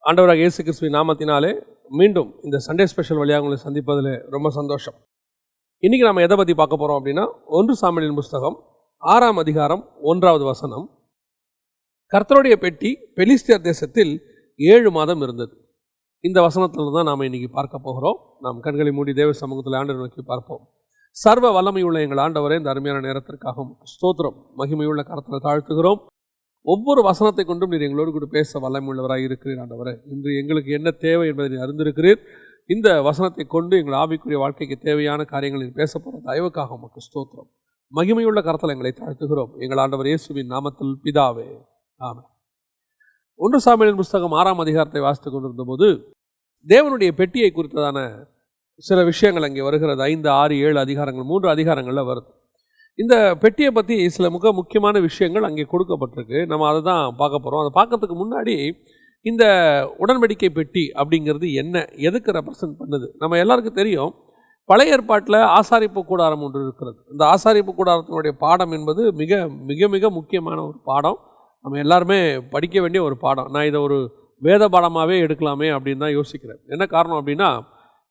ஆண்டவராக இயேசு கிறிஸ்துவின் நாமத்தினாலே மீண்டும் இந்த சண்டே ஸ்பெஷல் வழியாக உங்களை சந்திப்பதில் ரொம்ப சந்தோஷம். இன்றைக்கி நம்ம எதை பற்றி பார்க்க போகிறோம் அப்படின்னா, 1 சாமுவேலின் புஸ்தகம் 6ஆம் அதிகாரம் 1வது வசனம். கர்த்தருடைய பெட்டி பெலிஸ்தியர் தேசத்தில் 7 மாதம் இருந்தது. இந்த வசனத்தில் தான் நாம் இன்றைக்கி பார்க்க போகிறோம். நாம் கண்களை மூடி தேவ சமூகத்தில் ஆண்டவரை நோக்கி பார்ப்போம். சர்வ வல்லமையுள்ள எங்கள் ஆண்டவரே, இந்த அருமையான நேரத்திற்காகவும் ஸ்தோத்திரம். மகிமையுள்ள கரத்தில் தாழ்த்துகிறோம். ஒவ்வொரு வசனத்தை கொண்டும் நீர் எங்களோடு கூட பேச வல்லமையுள்ளவராக இருக்கிறீர் ஆண்டவரே. இன்று எங்களுக்கு என்ன தேவை என்பதை நீர் அறிந்திருக்கிறீர். இந்த வசனத்தை கொண்டு எங்கள் ஆவிக்குரிய வாழ்க்கைக்கு தேவையான காரியங்களில் பேச போகிற தயவுக்காக உமக்கு ஸ்தோத்திரம். மகிமையுள்ள கரத்தில் எங்களை தாழ்த்துகிறோம் எங்கள் ஆண்டவர் இயேசுவின் நாமத்தில் பிதாவே, ஆமென். 1 சாமுவேலின் புஸ்தகம் 6ஆம் அதிகாரத்தை வாசித்துக் கொண்டிருந்த போது தேவனுடைய பெட்டியை குறித்ததான சில விஷயங்கள் அங்கே வருகிறது. 5, 6, 7 அதிகாரங்கள், 3 அதிகாரங்களில் வருது. இந்த பெட்டியை பற்றி சில முக்கியமான விஷயங்கள் அங்கே கொடுக்கப்பட்டிருக்கு. நம்ம அதை தான் பார்க்க போகிறோம். அதை பார்க்கறதுக்கு முன்னாடி இந்த உடன்படிக்கை பெட்டி அப்படிங்கிறது என்ன, எதுக்கு ரெப்ரசன்ட் பண்ணுது? நம்ம எல்லாருக்கும் தெரியும், பழைய ஏற்பாட்டில் ஆசாரிப்பு கூடாரம் ஒன்று இருக்கிறது. இந்த ஆசாரிப்பு கூடாரத்தினுடைய பாடம் என்பது மிக மிக மிக முக்கியமான ஒரு பாடம். நம்ம எல்லாருமே படிக்க வேண்டிய ஒரு பாடம். நான் இதை ஒரு வேத பாடமாகவே எடுக்கலாமே அப்படின்னு தான் யோசிக்கிறேன். என்ன காரணம் அப்படின்னா,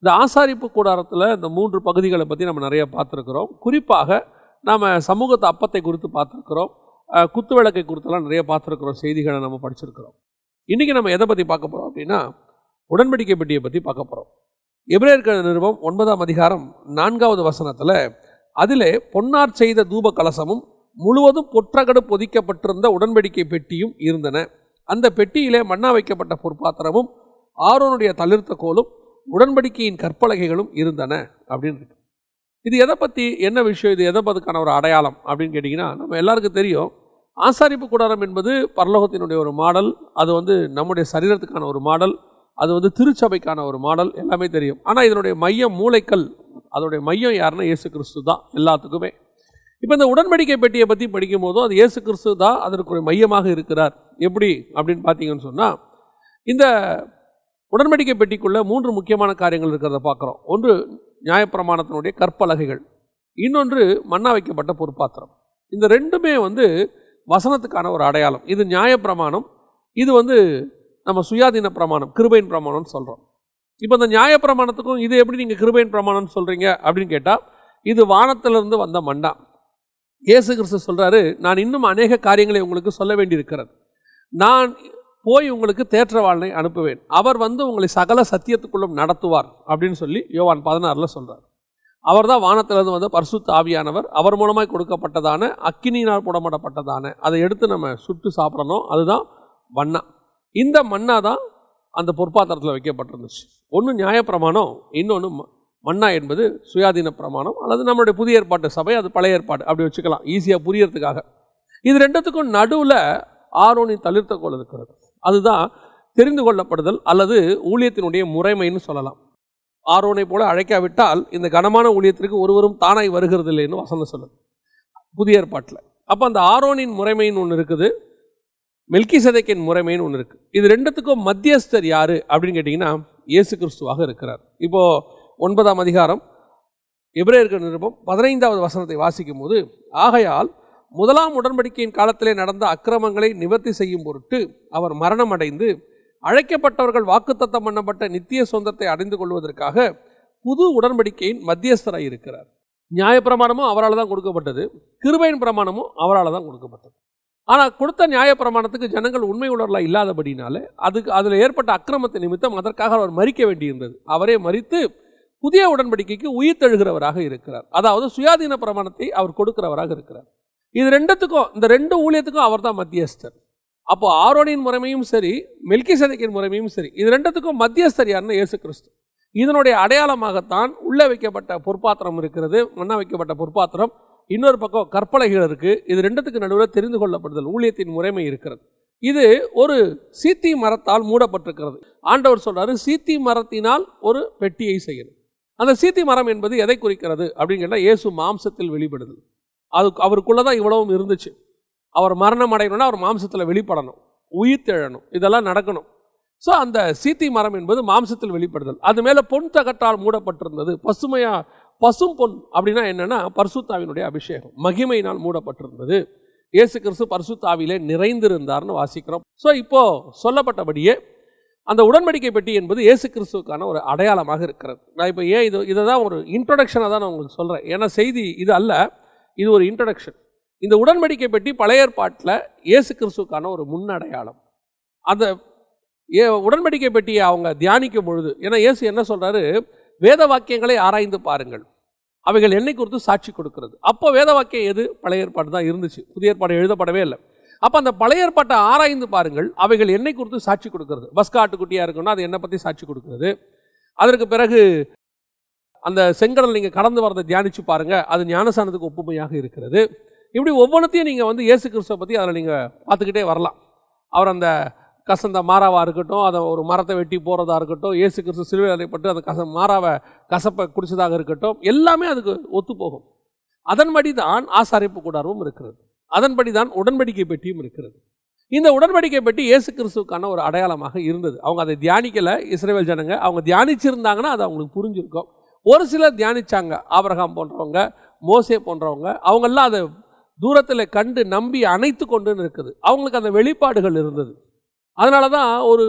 இந்த ஆசாரிப்பு கூடாரத்தில் இந்த 3 பகுதிகளை பற்றி நம்ம நிறைய பார்த்துருக்குறோம். குறிப்பாக நாம் சமூகத்து அப்பத்தை குறித்து பார்த்துருக்குறோம், குத்து விளக்கை குறித்தெல்லாம் நிறைய பார்த்துருக்குறோம், செய்திகளை நம்ம படிச்சிருக்கிறோம். இன்றைக்கி நம்ம எதை பற்றி பார்க்க போகிறோம் அப்படின்னா, உடன்படிக்கை பெட்டியை பற்றி பார்க்க போகிறோம். எபிரேயர் நிருபம் 9ஆம் அதிகாரம் 4வது வசனத்தில், அதிலே பொன்னார் செய்த தூப கலசமும் முழுவதும் பொற்றகடு பொதிக்கப்பட்டிருந்த உடன்படிக்கை பெட்டியும் இருந்தன. அந்த பெட்டியிலே மன்னா வைக்கப்பட்ட பொற்பாத்திரமும் ஆரோனுடைய தளிர்த்த கோலும் உடன்படிக்கையின் கற்பலகைகளும் இருந்தன அப்படின்னு இருக்கு. இது எதை பற்றி, என்ன விஷயம், இது எதை பற்றிக்கான ஒரு அடையாளம் அப்படின்னு கேட்டிங்கன்னா, நம்ம எல்லாருக்கும் தெரியும், ஆசாரிப்பு கூடாரம் என்பது பரலோகத்தினுடைய ஒரு மாடல். அது நம்முடைய சரீரத்துக்கான ஒரு மாடல். அது திருச்சபைக்கான ஒரு மாடல், எல்லாமே தெரியும். ஆனால் இதனுடைய மையம், மூளைக்கல், அதனுடைய மையம் யாருன்னா இயேசு கிறிஸ்து தான் எல்லாத்துக்குமே. இப்போ இந்த உடன்படிக்கை பெட்டியை பற்றி படிக்கும் போதும் அது இயேசு கிறிஸ்து தான் அதற்கு மையமாக இருக்கிறார். எப்படி அப்படின்னு பார்த்தீங்கன்னு சொன்னால், இந்த உடன்படிக்கை பெட்டிக்குள்ளே 3 முக்கியமான காரியங்கள் இருக்கிறத பார்க்குறோம். ஒன்று நியாயப்பிரமாணத்தினுடைய கற்பலகைகள், இன்னொன்று மன்னா வைக்கப்பட்ட பொற்பாத்திரம். இந்த ரெண்டுமே வசனத்துக்கான ஒரு அடையாளம். இது நியாயப்பிரமாணம், இது நம்ம சுயாதீன பிரமாணம், கிருபையின் பிரமாணம்னு சொல்கிறோம். இப்போ இந்த நியாயப்பிரமாணத்துக்கும் இது எப்படி நீங்கள் கிருபையின் பிரமாணம்னு சொல்கிறீங்க அப்படின்னு கேட்டால், இது வானத்திலிருந்து வந்த மன்னா. இயேசு கிறிஸ்து சொல்கிறாரு, நான் இன்னும் அநேக காரியங்களை உங்களுக்கு சொல்ல வேண்டியிருக்கிறது. நான் போய் உங்களுக்கு தேற்றவாளனை அனுப்புவேன், அவர் உங்களை சகல சத்தியத்துக்குள்ளும் நடத்துவார் அப்படின்னு சொல்லி யோவான் 16 சொல்கிறார். அவர் தான் வானத்திலிருந்து வந்த பரிசுத்த ஆவியானவர். அவர் மூலமாய் கொடுக்கப்பட்டதான, அக்கினியினால் போடப்பட்டதான, அதை எடுத்து நம்ம சுட்டு சாப்பிடணும், அதுதான் மன்னா. இந்த மன்னா தான் அந்த பொற்பாத்திரத்தில் வைக்கப்பட்டிருந்துச்சு. ஒன்று நியாயப்பிரமாணம், இன்னொன்று மன்னா என்பது சுயாதீன பிரமாணம், அல்லது நம்மளுடைய புதிய ஏற்பாட்டு சபை, அது பழைய ஏற்பாடு, அப்படி வச்சுக்கலாம் ஈஸியாக புரியறதுக்காக. இது ரெண்டுத்துக்கும் நடுவில் ஆரோனின் தளிர்த்த கோல் இருக்கிறது. அதுதான் தெரிந்து கொள்ளப்படுதல் அல்லது ஊழியத்தினுடைய முறைமைன்னு சொல்லலாம். ஆரோனை போல அழைக்காவிட்டால் இந்த கனமான ஊழியத்திற்கு ஒருவரும் தானாய் வருகிறது இல்லைன்னு வசனம் சொல்லுது புதிய ஏற்பாட்டில். அப்போ அந்த ஆரோனின் முறைமைன்னு ஒன்று இருக்குது, மெல்கிசேதேக்கின் முறைமைன்னு ஒன்று இருக்குது. இது ரெண்டுத்துக்கும் மத்தியஸ்தர் யார் அப்படின்னு கேட்டிங்கன்னா, இயேசு கிறிஸ்துவாக இருக்கிறார். இப்போது 9ஆம் அதிகாரம் எபிரேயர் நிருபம் 15வது வசனத்தை வாசிக்கும் போது, ஆகையால் முதலாம் உடன்படிக்கையின் காலத்திலே நடந்த அக்கிரமங்களை நிவர்த்தி செய்யும் பொருட்டு அவர் மரணம் அடைந்து அழைக்கப்பட்டவர்கள் வாக்குத்தத்தம் பண்ணப்பட்ட நித்திய சொந்தத்தை அடைந்து கொள்வதற்காக புது உடன்படிக்கையின் மத்தியஸ்தராக இருக்கிறார். நியாயப்பிரமாணமும் அவரால் தான் கொடுக்கப்பட்டது, கிருபையின் பிரமாணமும் அவரால் தான் கொடுக்கப்பட்டது. ஆனால் கொடுத்த நியாயப்பிரமாணத்துக்கு ஜனங்கள் உண்மை உள்ளவர்களாக இல்லாதபடினாலே அதில் ஏற்பட்ட அக்கிரமத்தை நிமித்தம் அதற்காக அவர் மரிக்க வேண்டியிருந்தது. அவரே மரித்து புதிய உடன்படிக்கைக்கு உயிர் தழுகிறவராக இருக்கிறார். அதாவது சுயாதீன பிரமாணத்தை அவர் கொடுக்கிறவராக இருக்கிறார். இது ரெண்டுத்துக்கும், இந்த 2 ஊழியத்துக்கும் அவர் தான் மத்தியஸ்தர். அப்போ ஆரோனின் முறைமையும் சரி, மெல்கிசேதேக்கின் முறைமையும் சரி, இது ரெண்டுத்துக்கும் மத்தியஸ்தர் யாருன்னா இயேசு கிறிஸ்து. இதனுடைய அடையாளமாகத்தான் உள்ளே வைக்கப்பட்ட பொற்பாத்திரம் இருக்கிறது, மன்னா வைக்கப்பட்ட பொற்பாத்திரம். இன்னொரு பக்கம் கற்பலகைகள் இருக்குது. இது ரெண்டுத்துக்கு நடுவில் தெரிந்து கொள்ளப்படுதல், ஊழியத்தின் முறைமை இருக்கிறது. இது ஒரு சீத்தி மரத்தால் மூடப்பட்டிருக்கிறது. ஆண்டவர் சொல்றாரு, சீத்தி மரத்தினால் ஒரு பெட்டியை செய்யணும். அந்த சீத்தி மரம் என்பது எதை குறிக்கிறது அப்படின்னு கேட்டால், இயேசு மாம்சத்தில் வெளிப்படுதல். அவருக்குள்ளே தான் இவ்வளவும் இருந்துச்சு. அவர் மரணம் அடையணும்னா அவர் மாம்சத்தில் வெளிப்படணும், உயிர் தெழணும், இதெல்லாம் நடக்கணும். ஸோ அந்த சீத்தி மரம் என்பது மாம்சத்தில் வெளிப்படுதல். அது மேலே பொன் தகட்டால் மூடப்பட்டிருந்தது. பசும் பொன் அப்படின்னா என்னென்னா, பரிசுத்தாவினுடைய அபிஷேகம், மகிமையினால் மூடப்பட்டிருந்தது. இயேசு கிறிஸ்து பரிசுத்த ஆவியிலே நிறைந்திருந்தார்னு வாசிக்கிறோம். ஸோ இப்போது சொல்லப்பட்டபடியே அந்த உடன்படிக்கை பெட்டி என்பது இயேசு கிறிஸ்துவுக்கான ஒரு அடையாளமாக இருக்கிறது. நான் இப்போ ஏன் இதை தான் ஒரு இன்ட்ரொடக்ஷனாக தான் நான் உங்களுக்கு சொல்கிறேன். ஏன்னா செய்தி இது அல்ல, இது ஒரு இன்ட்ரொடக்ஷன். இந்த உடன்படிக்கை பெட்டி பழைய ஏற்பாட்டில் இயேசு கிறிஸ்துவுக்கான ஒரு முன்னடையாளம். அந்த உடன்படிக்கை பெட்டியை அவங்க தியானிக்கும் பொழுது, ஏன்னா இயேசு என்ன சொல்கிறாரு, வேத வாக்கியங்களை ஆராய்ந்து பாருங்கள், அவைகள் என்னை குறித்து சாட்சி கொடுக்கிறது. அப்போ வேத வாக்கியம் எது? பழைய ஏற்பாடு தான் இருந்துச்சு, புதிய ஏற்பாடு எழுதப்படவே இல்லை. அப்போ அந்த பழைய ஏற்பாட்டை ஆராய்ந்து பாருங்கள், அவைகள் என்னை குறித்து சாட்சி கொடுக்கிறது. பஸ்காட்டுக்குட்டியாக இருக்குன்னா அது என்னை பற்றி சாட்சி கொடுக்கிறது. அதற்கு பிறகு அந்த செங்கடல் நீங்கள் கடந்து வரதை தியானித்து பாருங்கள், அது ஞானசானத்துக்கு ஒப்புமையாக இருக்கிறது. இப்படி ஒவ்வொன்றத்தையும் நீங்கள் இயேசு கிறிஸ்துவை பற்றி அதில் நீங்கள் பார்த்துக்கிட்டே வரலாம். அவர் அந்த கசந்த மாறாவாக இருக்கட்டும், அதை ஒரு மரத்தை வெட்டி போகிறதா இருக்கட்டும், இயேசு கிறிஸ்து சிலுவையில் அறையப்பட்டு அந்த மாறாவை கசப்பை குடிச்சதாக இருக்கட்டும், எல்லாமே அதுக்கு ஒத்து போகும். அதன்படி தான் ஆசாரிப்பு கூடாரமும் இருக்கிறது, அதன்படி தான் உடன்படிக்கை பெட்டியும் இருக்கிறது. இந்த உடன்படிக்கை பெட்டி இயேசு கிறிஸ்துவுக்கான ஒரு அடையாளமாக இருந்தது. அவங்க அதை தியானிக்கலை இஸ்ரவேல் ஜனங்க. அவங்க தியானிச்சிருந்தாங்கன்னா அது அவங்களுக்கு புரிஞ்சிருக்கும். ஒரு சிலர் தியானிச்சாங்க, ஆபிரகாம் போன்றவங்க, மோசே போன்றவங்க, அவங்கெல்லாம் அதை தூரத்தில் கண்டு நம்பி அணைத்து கொண்டுன்னு இருக்குது. அவங்களுக்கு அந்த வெளிப்பாடுகள் இருந்தது. அதனால தான் ஒரு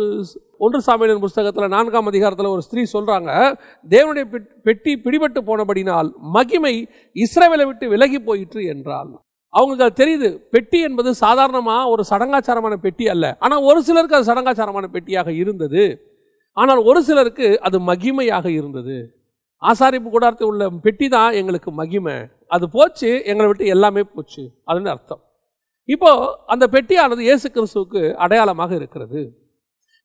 1 சாமுவேலின் புஸ்தகத்தில் 4ஆம் அதிகாரத்தில் ஒரு ஸ்திரீ சொல்கிறாங்க, தேவனுடைய பெட்டி பிடிபட்டு போனபடினால் மகிமை இஸ்ரவேலை விட்டு விலகி போயிற்று என்றால். அவங்களுக்கு அது தெரியுது, பெட்டி என்பது சாதாரணமாக ஒரு சடங்காச்சாரமான பெட்டி அல்ல. ஆனால் ஒரு சிலருக்கு அது சடங்காச்சாரமான பெட்டியாக இருந்தது, ஆனால் ஒரு சிலருக்கு அது மகிமையாக இருந்தது. ஆசாரிப்பு கூடாரத்தில் உள்ள பெட்டி தான் எங்களுக்கு மகிமை, அது போச்சு, எங்களை விட்டு எல்லாமே போச்சு அதுன்னு அர்த்தம். இப்போ அந்த பெட்டியானது இயேசு கிறிஸ்துவுக்கு அடையாளமாக இருக்கிறது.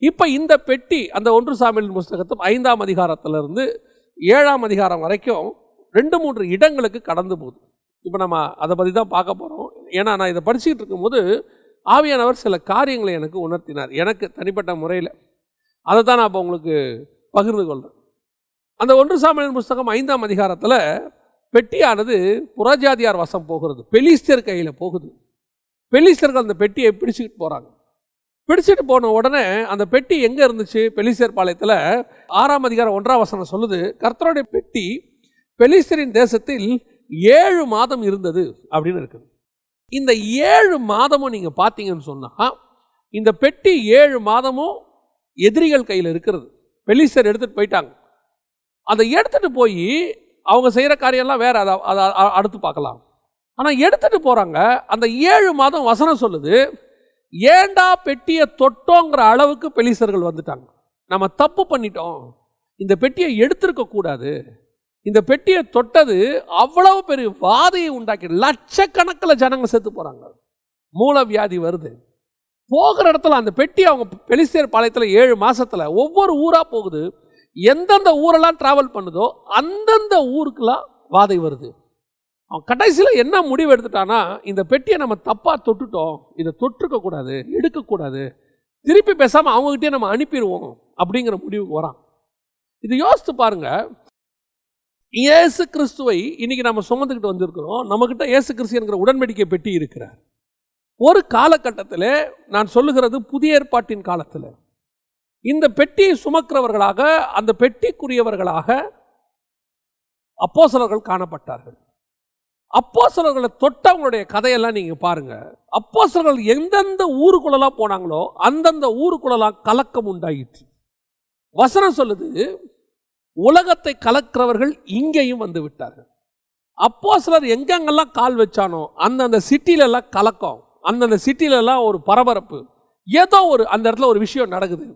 இப்போ இந்த பெட்டி அந்த 1 சாமுவேல் புஸ்தகத்தில் 5ஆம் அதிகாரத்திலிருந்து 7ஆம் அதிகாரம் வரைக்கும் 2-3 இடங்களுக்கு கடந்து போகுது. இப்போ நம்ம அதை பற்றி தான் பார்க்க போகிறோம். ஏன்னா நான் இதை படிச்சுக்கிட்டு இருக்கும்போது ஆவியானவர் சில காரியங்களை எனக்கு உணர்த்தினார், எனக்கு தனிப்பட்ட முறையில். அதை தான் நான் இப்போ உங்களுக்கு பகிர்ந்து கொள்கிறேன். அந்த 1 சாமுவேல் புஸ்தகம் 5ஆம் அதிகாரத்தில் பெட்டியானது புறஜாதியார் வசம் போகிறது, பெலிஸ்தர் கையில் போகுது. பெலிஸ்தர்கள் அந்த பெட்டியை பிடிச்சிக்கிட்டு போகிறாங்க. பிடிச்சிட்டு போன உடனே அந்த பெட்டி எங்கே இருந்துச்சு? பெலிஸ்தர் பாளையத்தில் 6ஆம் அதிகாரம் 1ஆம் வசனம் சொல்லுது, கர்த்தருடைய பெட்டி பெலிஸ்தரின் தேசத்தில் 7 மாதம் இருந்தது அப்படின்னு இருக்குது. இந்த 7 மாதமும் நீங்கள் பார்த்தீங்கன்னு சொன்னால், இந்த பெட்டி 7 மாதமும் எதிரிகள் கையில் இருக்கிறது. பெலிஸ்தர் எடுத்துகிட்டு போயிட்டாங்க. அதை எடுத்துகிட்டு போய் அவங்க செய்கிற காரியம்லாம் வேறு, அதை அடுத்து பார்க்கலாம். ஆனால் எடுத்துகிட்டு போகிறாங்க. அந்த 7 மாதம் வசனம் சொல்லுது, ஏண்டா பெட்டியை தொட்டோங்கிற அளவுக்கு பெலிஸ்தர்கள் வந்துட்டாங்க. நம்ம தப்பு பண்ணிட்டோம், இந்த பெட்டியை எடுத்திருக்க கூடாது, இந்த பெட்டியை தொட்டது அவ்வளவு பெரிய வாதையை உண்டாக்கி லட்சக்கணக்கில் ஜனங்க செத்து போகிறாங்க, மூல வியாதி வருது. போகிற இடத்துல அந்த பெட்டி அவங்க பெலிஸ்தர் பாளையத்தில் 7 மாதத்தில் ஒவ்வொரு ஊராக போகுது. எந்தெந்த ஊரெல்லாம் ட்ராவல் பண்ணுதோ அந்தந்த ஊருக்கெல்லாம் வாதை வருது. அவன் கடைசியில் என்ன முடிவு எடுத்துட்டானா, இந்த பெட்டியை நம்ம தப்பாக தொட்டுட்டோம், இதை தொற்றுக்க கூடாது, எடுக்கக்கூடாது, திருப்பி பேசாமல் அவங்ககிட்டே நம்ம அனுப்பிடுவோம் அப்படிங்கிற முடிவுக்கு வரான். இது யோசித்து பாருங்க. இயேசு கிறிஸ்துவை இன்னைக்கு நம்ம சுமந்துக்கிட்டு வந்திருக்கிறோம். நம்மகிட்ட இயேசு கிறிஸ்து என்கிற உடன்படிக்கை பெட்டி இருக்கிறார். ஒரு காலகட்டத்தில், நான் சொல்லுகிறது புதிய ஏற்பாட்டின் காலத்தில், இந்த பெட்டியை சுமக்கிறவர்களாக, அந்த பெட்டிக்குரியவர்களாக அப்போஸ்தலர்கள் காணப்பட்டார்கள். அப்போஸ்தலர்களை தொட்டவங்களுடைய கதையெல்லாம் நீங்க பாருங்க. அப்போஸ்தலர்கள் எந்தெந்த ஊருக்குள்ளெல்லாம் போனாங்களோ அந்தந்த ஊருக்குள்ளெல்லாம் கலக்கம் உண்டாயிற்று. வசனம் சொல்லுது, உலகத்தை கலக்கிறவர்கள் இங்கேயும் வந்து விட்டார்கள். அப்போஸ்தலர் எங்கெங்கெல்லாம் கால் வச்சானோ அந்தந்த சிட்டிலெல்லாம் கலக்கம், அந்தந்த சிட்டிலெல்லாம் ஒரு பரபரப்பு, ஏதோ ஒரு அந்த இடத்துல ஒரு விஷயம் நடக்குது.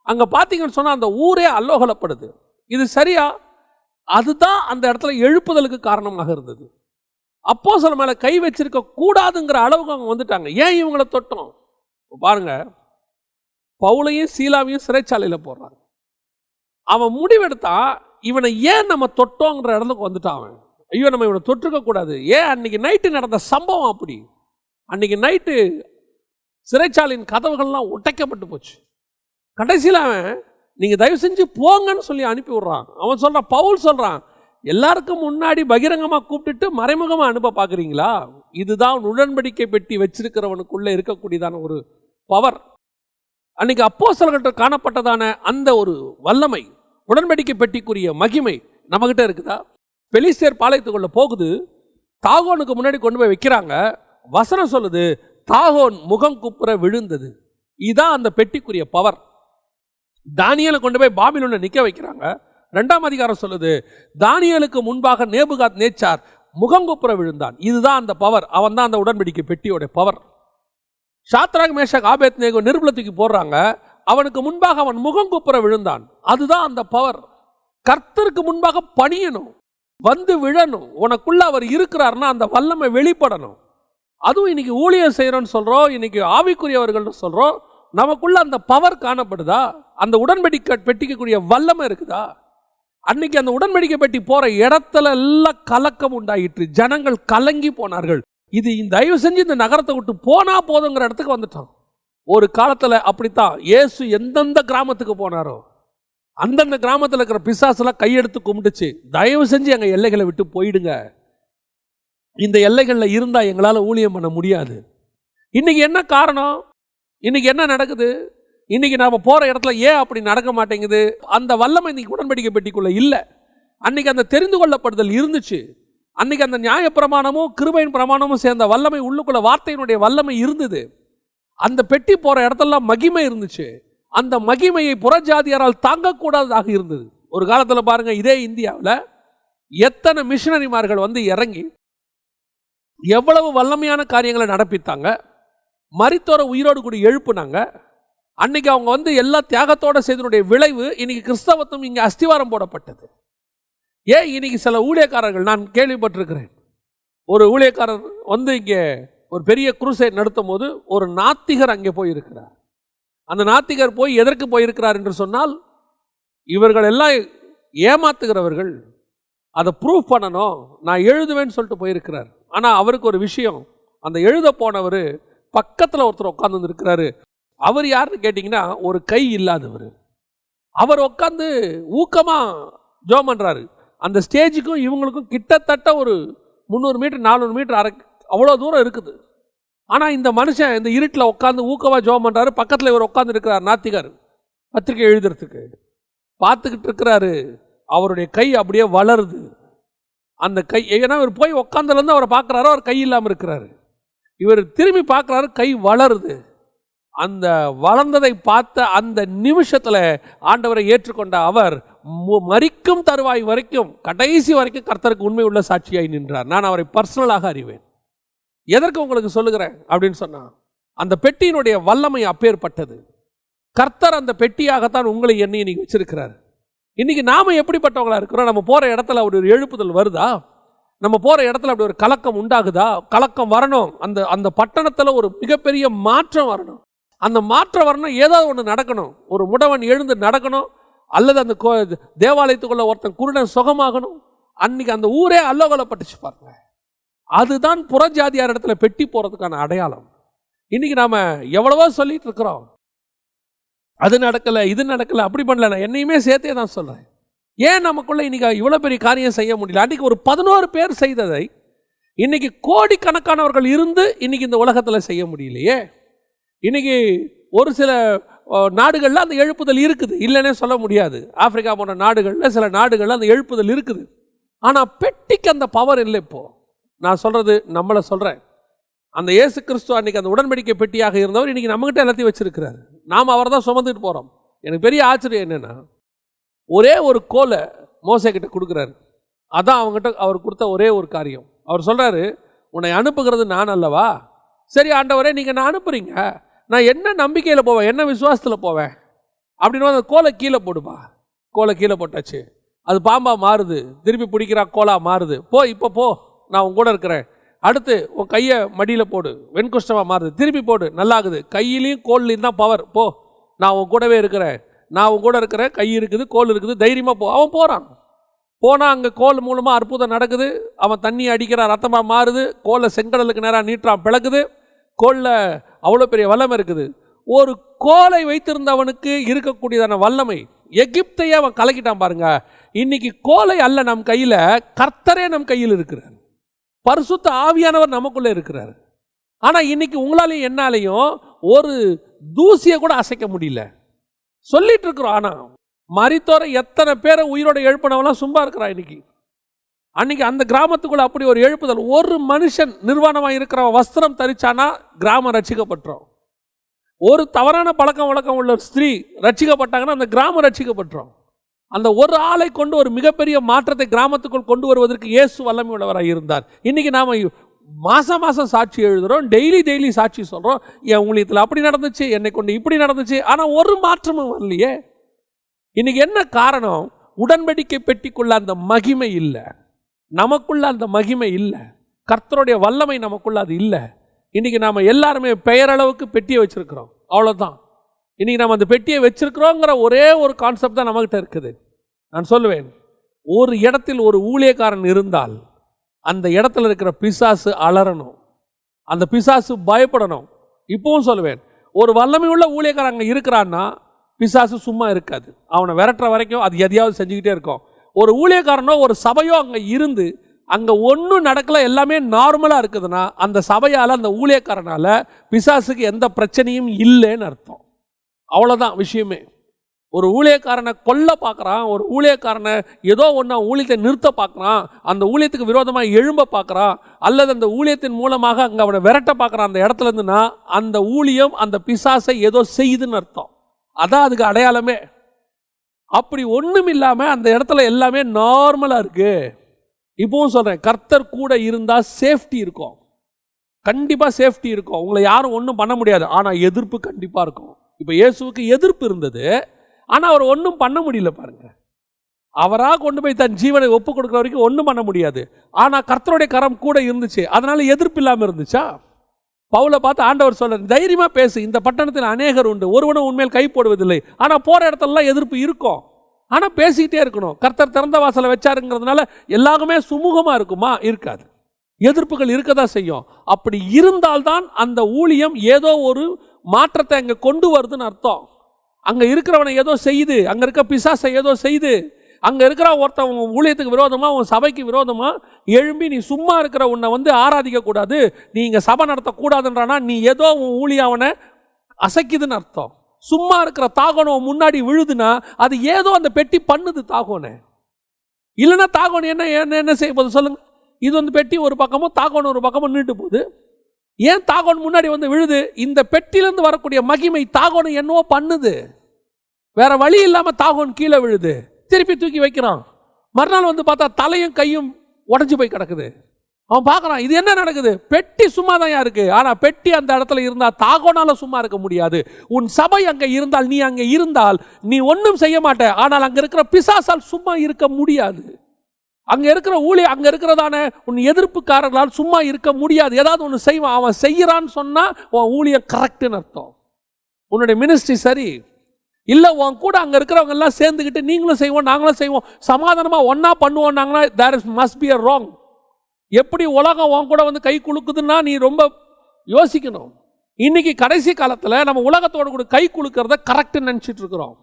அங்கே பார்த்தீங்கன்னு சொன்னால் அந்த ஊரே அல்லோகலப்படுது. இது சரியா? அதுதான் அந்த இடத்துல எழுப்புதலுக்கு காரணமாக இருந்தது. அப்போஸ்தலர் மேலே கை வச்சிருக்க கூடாதுங்கிற அளவுக்கு அவங்க வந்துட்டாங்க. ஏன் இவங்களை தொட்டோம்? பாருங்க, பவுலையும் சீலாவையும் சிறைச்சாலையில் போடுறாங்க. அவன் முடிவெடுத்தா, இவனை ஏன் நம்ம தொட்டோங்கிற இடத்துக்கு வந்துட்டான் அவன். ஐயோ, நம்ம இவனை தொற்றுக்க கூடாது. ஏன்? அன்னைக்கு நைட்டு நடந்த சம்பவம் அப்படி. அன்னைக்கு நைட்டு சிறைச்சாலையின் கதவுகள்லாம் உடைக்கப்பட்டு போச்சு. கடைசியில் அவன், நீங்கள் தயவு செஞ்சு போங்கன்னு சொல்லி அனுப்பி விடுறான். அவன் சொல்கிறான், பவுல் சொல்கிறான், எல்லாருக்கும் முன்னாடி பகிரங்கமாக கூப்பிட்டுட்டு மறைமுகமாக அனுப்ப பார்க்குறீங்களா? இதுதான் உடன்படிக்கை பெட்டி வச்சிருக்கிறவனுக்குள்ளே இருக்கக்கூடியதான ஒரு பவர். அன்னைக்கு அப்போஸ்தலர்கள்ட்ட காணப்பட்டதான அந்த ஒரு வல்லமை, உடன்படிக்கை பெட்டிக்குரிய மகிமை நம்மகிட்ட இருக்குதா? பெலிஸ்தர் பாளையத்துக்குள்ள போகுது, தாகோனுக்கு முன்னாடி கொண்டு போய் வைக்கிறாங்க. வசனம் சொல்லுது, தாகோன் முகம் குப்புற விழுந்தது. இதுதான் அந்த பெட்டிக்குரிய பவர். தானியேலை கொண்டு போய் பாபிலோன்ல நிற்க வைக்கிறாங்க. 2ஆம் அதிகாரம் சொல்லுது, தானியேலுக்கு முன்பாக நேபுகாத் நேச்சார் முகங்குப்புற விழுந்தான். இதுதான் அந்த பவர். அவன் தான் அந்த உடன்படிக்கை பெட்டியோட பவர். சாத்ராக் மேஷாக் ஆபேத்நேகோ நெருப்புல தூக்கி போடுறாங்க. அவனுக்கு முன்பாக அவன் முகங்குப்புற விழுந்தான். அதுதான் அந்த பவர். கர்த்தருக்கு முன்பாக பணியணும், வந்து விழணும். உனக்குள்ள அவர் இருக்கிறார்னா அந்த வல்லமை வெளிப்படணும். அதுவும் இன்னைக்கு ஊழியம் செய்யறோம்னு சொல்றோம், இன்னைக்கு ஆவிக்குரியவர்கள் சொல்றோம். நமக்குள்ள அந்த பவர் காணப்படுதா? அந்த உடன்படிக்கை பெட்டிக்கக்கூடிய வல்லமை இருக்குதா? அன்னைக்கு அந்த உடன்படிக்கை பெட்டி போற இடத்துல எல்லாம் கலக்கம் உண்டாயிற்று. ஜனங்கள் கலங்கி போனார்கள். இது தயவு செஞ்சு இந்த நகரத்தை விட்டு போனா போதுங்கிற இடத்துக்கு வந்துட்டோம். ஒரு காலத்துல அப்படித்தான். இயேசு எந்தெந்த கிராமத்துக்கு போனாரோ அந்தந்த கிராமத்தில் இருக்கிற பிசாசெல்லாம் கையெடுத்து கும்பிட்டுச்சு, தயவு செஞ்சு எங்க எல்லைகளை விட்டு போயிடுங்க, இந்த எல்லைகளில் இருந்தா எங்களால் ஊழியம் பண்ண முடியாது. இன்னைக்கு என்ன காரணம்? இன்னைக்கு என்ன நடக்குது? இன்னைக்கு நாம போற இடத்துல ஏன் அப்படி நடக்க மாட்டேங்குது? அந்த வல்லமை இன்னைக்கு உடன்படிக்கை பெட்டிக்குள்ள இல்லை. அன்னைக்கு அந்த தெரிந்து கொள்ளப்படுதல் இருந்துச்சு. அன்னைக்கு அந்த நியாயப்பிரமாணமும் கிருபையின் பிரமாணமும் சேர்ந்த வல்லமை உள்ளுக்குள்ள வார்த்தையினுடைய வல்லமை இருந்தது. அந்த பெட்டி போற இடத்தெல்லாம் மகிமை இருந்துச்சு. அந்த மகிமையை புறஜாதியாரால் தாங்கக்கூடாததாக இருந்தது. ஒரு காலத்தில் பாருங்க, இதே இந்தியாவில் எத்தனை மிஷனரிமார்கள் வந்து இறங்கி எவ்வளவு வல்லமையான காரியங்களை நடப்பித்தாங்க. மரித்தோரை உயிரோடு கூட எழுப்புனாங்க. அன்னைக்கு அவங்க வந்து எல்லா தியாகத்தோட செய்தனுடைய விளைவு இன்னைக்கு கிறிஸ்தவத்துவம் இங்கே அஸ்திவாரம் போடப்பட்டது. ஏன் இன்னைக்கு சில ஊழியக்காரர்கள், நான் கேள்விப்பட்டிருக்கிறேன், ஒரு ஊழியக்காரர் வந்து இங்கே ஒரு பெரிய குருசைட் நடத்தும் போது ஒரு நாத்திகர் அங்கே போயிருக்கிறார். அந்த நாத்திகர் போய் எதற்கு போயிருக்கிறார் என்று சொன்னால், இவர்கள் எல்லாம் ஏமாத்துகிறவர்கள், அதை ப்ரூவ் பண்ணணும், நான் எழுதுவேன்னு சொல்லிட்டு போயிருக்கிறார். ஆனால் அவருக்கு ஒரு விஷயம், அந்த எழுத போனவர் பக்கத்தில் ஒருத்தர் உட்காந்து இருக்கிறாரு. அவர் யாருன்னு கேட்டிங்கன்னா ஒரு கை இல்லாதவர். அவர் உட்காந்து ஊக்கமாக ஜோம் பண்ணுறாரு. அந்த ஸ்டேஜுக்கும் இவங்களுக்கும் கிட்டத்தட்ட ஒரு 300 மீட்டர் 400 மீட்டர் அவ்வளோ தூரம் இருக்குது. ஆனால் இந்த மனுஷன் இந்த இருட்டில் உட்காந்து ஊக்கமாக ஜோம் பண்ணுறாரு. பக்கத்தில் இவர் உட்காந்து இருக்கிறார் நாத்திகர், பத்திரிகை எழுதுறதுக்கு பார்த்துக்கிட்டு இருக்கிறாரு. அவருடைய கை அப்படியே வளருது. அந்த கை, ஏன்னா இவர் போய் உட்காந்துலேருந்து அவரை பார்க்குறாரு, அவர் கை இல்லாமல் இருக்கிறாரு. இவர் திரும்பி பார்க்குறாரு, கை வளருது. அந்த வளர்ந்ததை பார்த்த அந்த நிமிஷத்தில் ஆண்டவரை ஏற்றுக்கொண்ட அவர் மரிக்கும் தருவாய் வரைக்கும், கடைசி வரைக்கும் கர்த்தருக்கு உண்மை உள்ள சாட்சியாய் நின்றார். நான் அவரை பர்சனலாக அறிவேன். எதற்கு உங்களுக்கு சொல்லுகிறேன் அப்படின்னு சொன்னா, அந்த பெட்டியினுடைய வல்லமை அப்பேற்பட்டது. கர்த்தர் அந்த பெட்டியாகத்தான் உங்களை என்னை இன்னைக்கு வச்சிருக்கிறார். இன்னைக்கு நாம எப்படிப்பட்டவங்களா இருக்கிறோம்? நம்ம போற இடத்துல ஒரு எழுப்புதல் வருதா? நம்ம போற இடத்துல அப்படி ஒரு கலக்கம் உண்டாகுதா? கலக்கம் வரணும். அந்த பட்டணத்துல ஒரு மிகப்பெரிய மாற்றம் வரணும். அந்த மாற்றம் வரணும், ஏதாவது ஒன்று நடக்கணும். ஒரு முடவன் எழுந்து நடக்கணும், அல்லது அந்த தேவாலயத்துக்குள்ள ஒருத்தன் குருடன் சுகமாகணும். அன்னைக்கு அந்த ஊரே அல்லோகலப்பட்டுச்சு பாருங்க. அதுதான் புறஜாதியார் இடத்துல பெட்டி போறதுக்கான அடையாளம். இன்னைக்கு நாம எவ்வளவோ சொல்லிட்டு இருக்கிறோம், அது நடக்கல, இது நடக்கல, அப்படி பண்ணல. நான் என்னையுமே சேர்த்தே தான் சொல்றேன். ஏன் நமக்குள்ள இன்னைக்கு இவ்வளவு பெரிய காரியம் செய்ய முடியல? அன்னைக்கு ஒரு 11 பேர் செய்ததை இன்னைக்கு கோடிக்கணக்கானவர்கள் இருந்து இன்னைக்கு இந்த உலகத்துல செய்ய முடியலையே. இன்னைக்கு ஒரு சில நாடுகளில் அந்த எழுப்புதல் இருக்குது, இல்லைன்னே சொல்ல முடியாது. ஆப்பிரிக்கா போன்ற நாடுகளில், சில நாடுகளில் அந்த எழுப்புதல் இருக்குது. ஆனால் பெட்டிக்கு அந்த பவர் இல்லை. இப்போ நான் சொல்றது நம்மளை சொல்றேன். அந்த இயேசு கிறிஸ்து அன்னைக்கு அந்த உடன்படிக்கை பெட்டியாக இருந்தவர் இன்னைக்கு நம்மகிட்ட எல்லாத்தையும் வச்சிருக்கிறாரு. நாம் அவர் தான் சுமந்துட்டு போறோம். எனக்கு பெரிய ஆச்சரியம் என்னன்னா, ஒரே ஒரு கோலை மோசே கிட்ட கொடுக்குறாரு. அதான் அவங்ககிட்ட அவர் கொடுத்த ஒரே ஒரு காரியம். அவர் சொல்றாரு, உன்னை அனுப்புகிறது நான் அல்லவா? சரி ஆண்டவரே, நீங்க நான் அனுப்புறீங்க, நான் என்ன நம்பிக்கையில் போவேன், என்ன விசுவாசத்தில் போவேன் அப்படின்னு அந்த கோலை கீழே போடுப்பா. கோலை கீழே போட்டாச்சு, அது பாம்பா மாறுது, திருப்பி பிடிக்கிறா, கோலா மாறுது. இப்போ போ, நான் உன் கூட இருக்கிறேன். அடுத்து உன் கையை மடியில் போடு, வெண்குஷ்டமாக மாறுது, திருப்பி போடு, நல்லாகுது. கையிலையும் கோல்லையும் தான் பவர். போ, நான் உன் கூடவே இருக்கிறேன், நான் உன் கூட இருக்கிறேன், கை இருக்குது, கோல் இருக்குது, தைரியமாக போ. அவன் போகிறான். போனால் அங்கே கோல் மூலமாக அற்புதம் நடக்குது. அவன் தண்ணி அடிக்கிறான், ரத்தமாக மாறுது. கோலை செங்கடலுக்கு நேராக நீட்டுறான், பிளக்குது. கோலில் அவ்வளோ பெரிய வல்லமை இருக்குது. ஒரு கோலை வைத்திருந்தவனுக்கு இருக்கக்கூடியதான வல்லமை எகிப்தையே அவன் கலக்கிட்டான் பாருங்க. இன்னைக்கு கோலை அல்ல நம் கையில், கர்த்தரே நம் கையில் இருக்கிறார். பரிசுத்த ஆவியானவர் நமக்குள்ளே இருக்கிறார். ஆனால் இன்னைக்கு உங்களாலையும் என்னாலையும் ஒரு தூசியை கூட அசைக்க முடியல. சொல்லிட்டு இருக்கிறோம். ஆனால் மரித்தோரை எத்தனை பேரை உயிரோட எழுப்பினவெல்லாம் சும்மா இருக்கிறான் இன்னைக்கு. அன்னைக்கு அந்த கிராமத்துக்குள்ள அப்படி ஒரு எழுப்புதல். ஒரு மனுஷன் நிர்வாணமாக இருக்கிற வஸ்திரம் தரிச்சானா கிராமம் ரட்சிக்கப்பட்டுரும். ஒரு தவறான பழக்கம் வழக்கம் உள்ள ஸ்திரீ ரட்சிக்கப்பட்டாங்கன்னா அந்த கிராமம் ரட்சிக்கப்பட்டுரும். அந்த ஒரு ஆளை கொண்டு ஒரு மிகப்பெரிய மாற்றத்தை கிராமத்துக்குள் கொண்டு வருவதற்கு இயேசு வல்லமை உள்ளவராக இருந்தார். இன்னைக்கு நாம மாசம் மாசம் சாட்சி எழுதுறோம், டெய்லி சாட்சி சொல்றோம், என் ஊழியத்தில் அப்படி நடந்துச்சு, என்னை கொண்டு இப்படி நடந்துச்சு, ஆனா ஒரு மாற்றமும் வரலையே. இன்னைக்கு என்ன காரணம்? உடன்படிக்கை பெட்டிக்குள்ள அந்த மகிமை இல்லை, நமக்குள்ள அந்த மகிமை இல்லை, கர்த்தருடைய வல்லமை நமக்குள்ள அது இல்லை. இன்னைக்கு நாம எல்லாருமே பெயரளவுக்கு பெட்டியை வச்சிருக்கிறோம், அவ்வளவுதான். இன்னைக்கு நம்ம அந்த பெட்டியை வச்சிருக்கிறோங்கிற ஒரே ஒரு கான்செப்ட் தான் நம்மகிட்ட இருக்குது. நான் சொல்லுவேன், ஒரு இடத்தில் ஒரு ஊழியக்காரன் இருந்தால் அந்த இடத்துல இருக்கிற பிசாசு அலறணும், அந்த பிசாசு பயப்படணும். இப்பவும் சொல்லுவேன், ஒரு வல்லமை உள்ள ஊழியக்காரன் அங்கே இருக்கிறான்னா பிசாசு சும்மா இருக்காது, அவனை விரட்டுற வரைக்கும் அது எதையாவது செஞ்சுக்கிட்டே இருக்கும். ஒரு ஊழியக்காரனோ ஒரு சபையோ அங்கே இருந்து அங்கே ஒன்றும் நடக்கல, எல்லாமே நார்மலாக இருக்குதுன்னா அந்த சபையால் அந்த ஊழியக்காரனால் பிசாசுக்கு எந்த பிரச்சனையும் இல்லைன்னு அர்த்தம். அவ்வளோதான் விஷயமே. ஒரு ஊழியக்காரனை கொல்ல பார்க்குறான், ஒரு ஊழியக்காரனை ஏதோ ஒன்றா ஊழியத்தை நிறுத்த பார்க்குறான், அந்த ஊழியத்துக்கு விரோதமாக எழும்ப பார்க்குறான், அல்லது அந்த ஊழியத்தின் மூலமாக அங்கே அவனை விரட்ட பார்க்குறான் அந்த இடத்துல இருந்துன்னா அந்த ஊழியம் அந்த பிசாசை ஏதோ செய்யுதுன்னு அர்த்தம். அதான் அதுக்கு அடையாளமே. அப்படி ஒன்றும் இல்லாமல் அந்த இடத்துல எல்லாமே நார்மலாக இருக்கு. இப்பவும் சொல்கிறேன், கர்த்தர் கூட இருந்தால் சேஃப்டி இருக்கும், கண்டிப்பாக சேஃப்டி இருக்கும், உங்களை யாரும் ஒன்றும் பண்ண முடியாது. ஆனால் எதிர்ப்பு கண்டிப்பாக இருக்கும். இப்போ இயேசுவுக்கு எதிர்ப்பு இருந்தது, ஆனால் அவர் ஒன்றும் பண்ண முடியல பாருங்க. அவராக கொண்டு போய் தன் ஜீவனை ஒப்பு கொடுக்குற வரைக்கும் ஒன்றும் பண்ண முடியாது. ஆனால் கர்த்தருடைய கரம் கூட இருந்துச்சு, அதனால எதிர்ப்பு இல்லாமல் இருந்துச்சா? பவுலை பார்த்து ஆண்டவர் சொல்ற, தைரியமாக பேசு, இந்த பட்டணத்தில் அநேகர் உண்டு, ஒருவனும் உண்மையில் கை போடுவதில்லை. ஆனால் போகிற இடத்துலலாம் எதிர்ப்பு இருக்கும், ஆனால் பேசிக்கிட்டே இருக்கணும். கர்த்தர் திறந்த வாசலை வச்சாருங்கிறதுனால எல்லாருமே சுமூகமாக இருக்குமா? இருக்காது, எதிர்ப்புகள் இருக்க தான் செய்யும். அப்படி இருந்தால்தான் அந்த ஊழியம் ஏதோ ஒரு மாற்றத்தை அங்கே கொண்டு வருதுன்னு அர்த்தம். அங்கே இருக்கிறவனை ஏதோ செய்யுது, அங்கே இருக்க பிசாசை ஏதோ செய்யுது, அங்கே இருக்கிற ஒருத்தன் உன் ஊழியத்துக்கு விரோதமாக, உன் சபைக்கு விரோதமாக எழும்பி நீ சும்மா இருக்கிற உன்னை வந்து ஆராதிக்க கூடாது, நீ இங்கே சபை நடத்தக்கூடாதுன்றானா நீ ஏதோ உன் ஊழியம் அவனை அசைக்குதுன்னு அர்த்தம். சும்மா இருக்கிற தாகோனை முன்னாடி விழுதுன்னா அது ஏதோ அந்த பெட்டி பண்ணுது தாகோனை. இல்லைன்னா தாகோன் என்ன என்ன செய்ய போகுது சொல்லுங்க? இது வந்து பெட்டி ஒரு பக்கமும் தாகோன் ஒரு பக்கமும் நின்றுட்டு போகுது. ஏன் தாகோன் முன்னாடி வந்து விழுது? இந்த பெட்டியிலேருந்து வரக்கூடிய மகிமை தாகோனை என்னவோ பண்ணுது, வேற வழி இல்லாமல் தாகோன் கீழே விழுது, திருப்பி தூக்கி வைக்கிறான். மறுநாள் வந்து பார்த்தா தலையும் கையும் உடஞ்சி போய் கிடக்குது. அவன் பார்க்குறான், இது என்ன நடக்குது? பெட்டி சும்மா தான் இருக்கு, ஆனால் பெட்டி அந்த இடத்துல இருந்தால் தாகோனால சும்மா இருக்க முடியாது. உன் சபை அங்கே இருந்தால், நீ அங்கே இருந்தால் நீ ஒன்றும் செய்ய மாட்ட, ஆனால் அங்கே இருக்கிற பிசாசால் சும்மா இருக்க முடியாது. அங்கே இருக்கிற அங்கே இருக்கிறதான உன் எதிர்ப்புக்காரர்களால் சும்மா இருக்க முடியாது. ஏதாவது ஒன்று செய்வான், அவன் செய்கிறான்னு சொன்னால் உன் ஊழியம் கரெக்டுன்னு அர்த்தம், உன்னுடைய மினிஸ்ட்ரி சரி. இல்லை உன் கூட அங்கே இருக்கிறவங்க எல்லாம் சேர்ந்துக்கிட்டு நீங்களும் செய்வோம் நாங்களும் செய்வோம் சமாதானமாக ஒன்றா பண்ணுவோம்னாங்கன்னா there is must be a wrong. எப்படி உலகம் உன் கூட வந்து கை குலுக்குதுன்னா நீ ரொம்ப யோசிக்கணும். இன்னைக்கு கடைசி காலத்தில் நம்ம உலகத்தோடு கூட கை குலுக்கிறத கரெக்டுன்னு நினச்சிட்டு இருக்கிறோம்.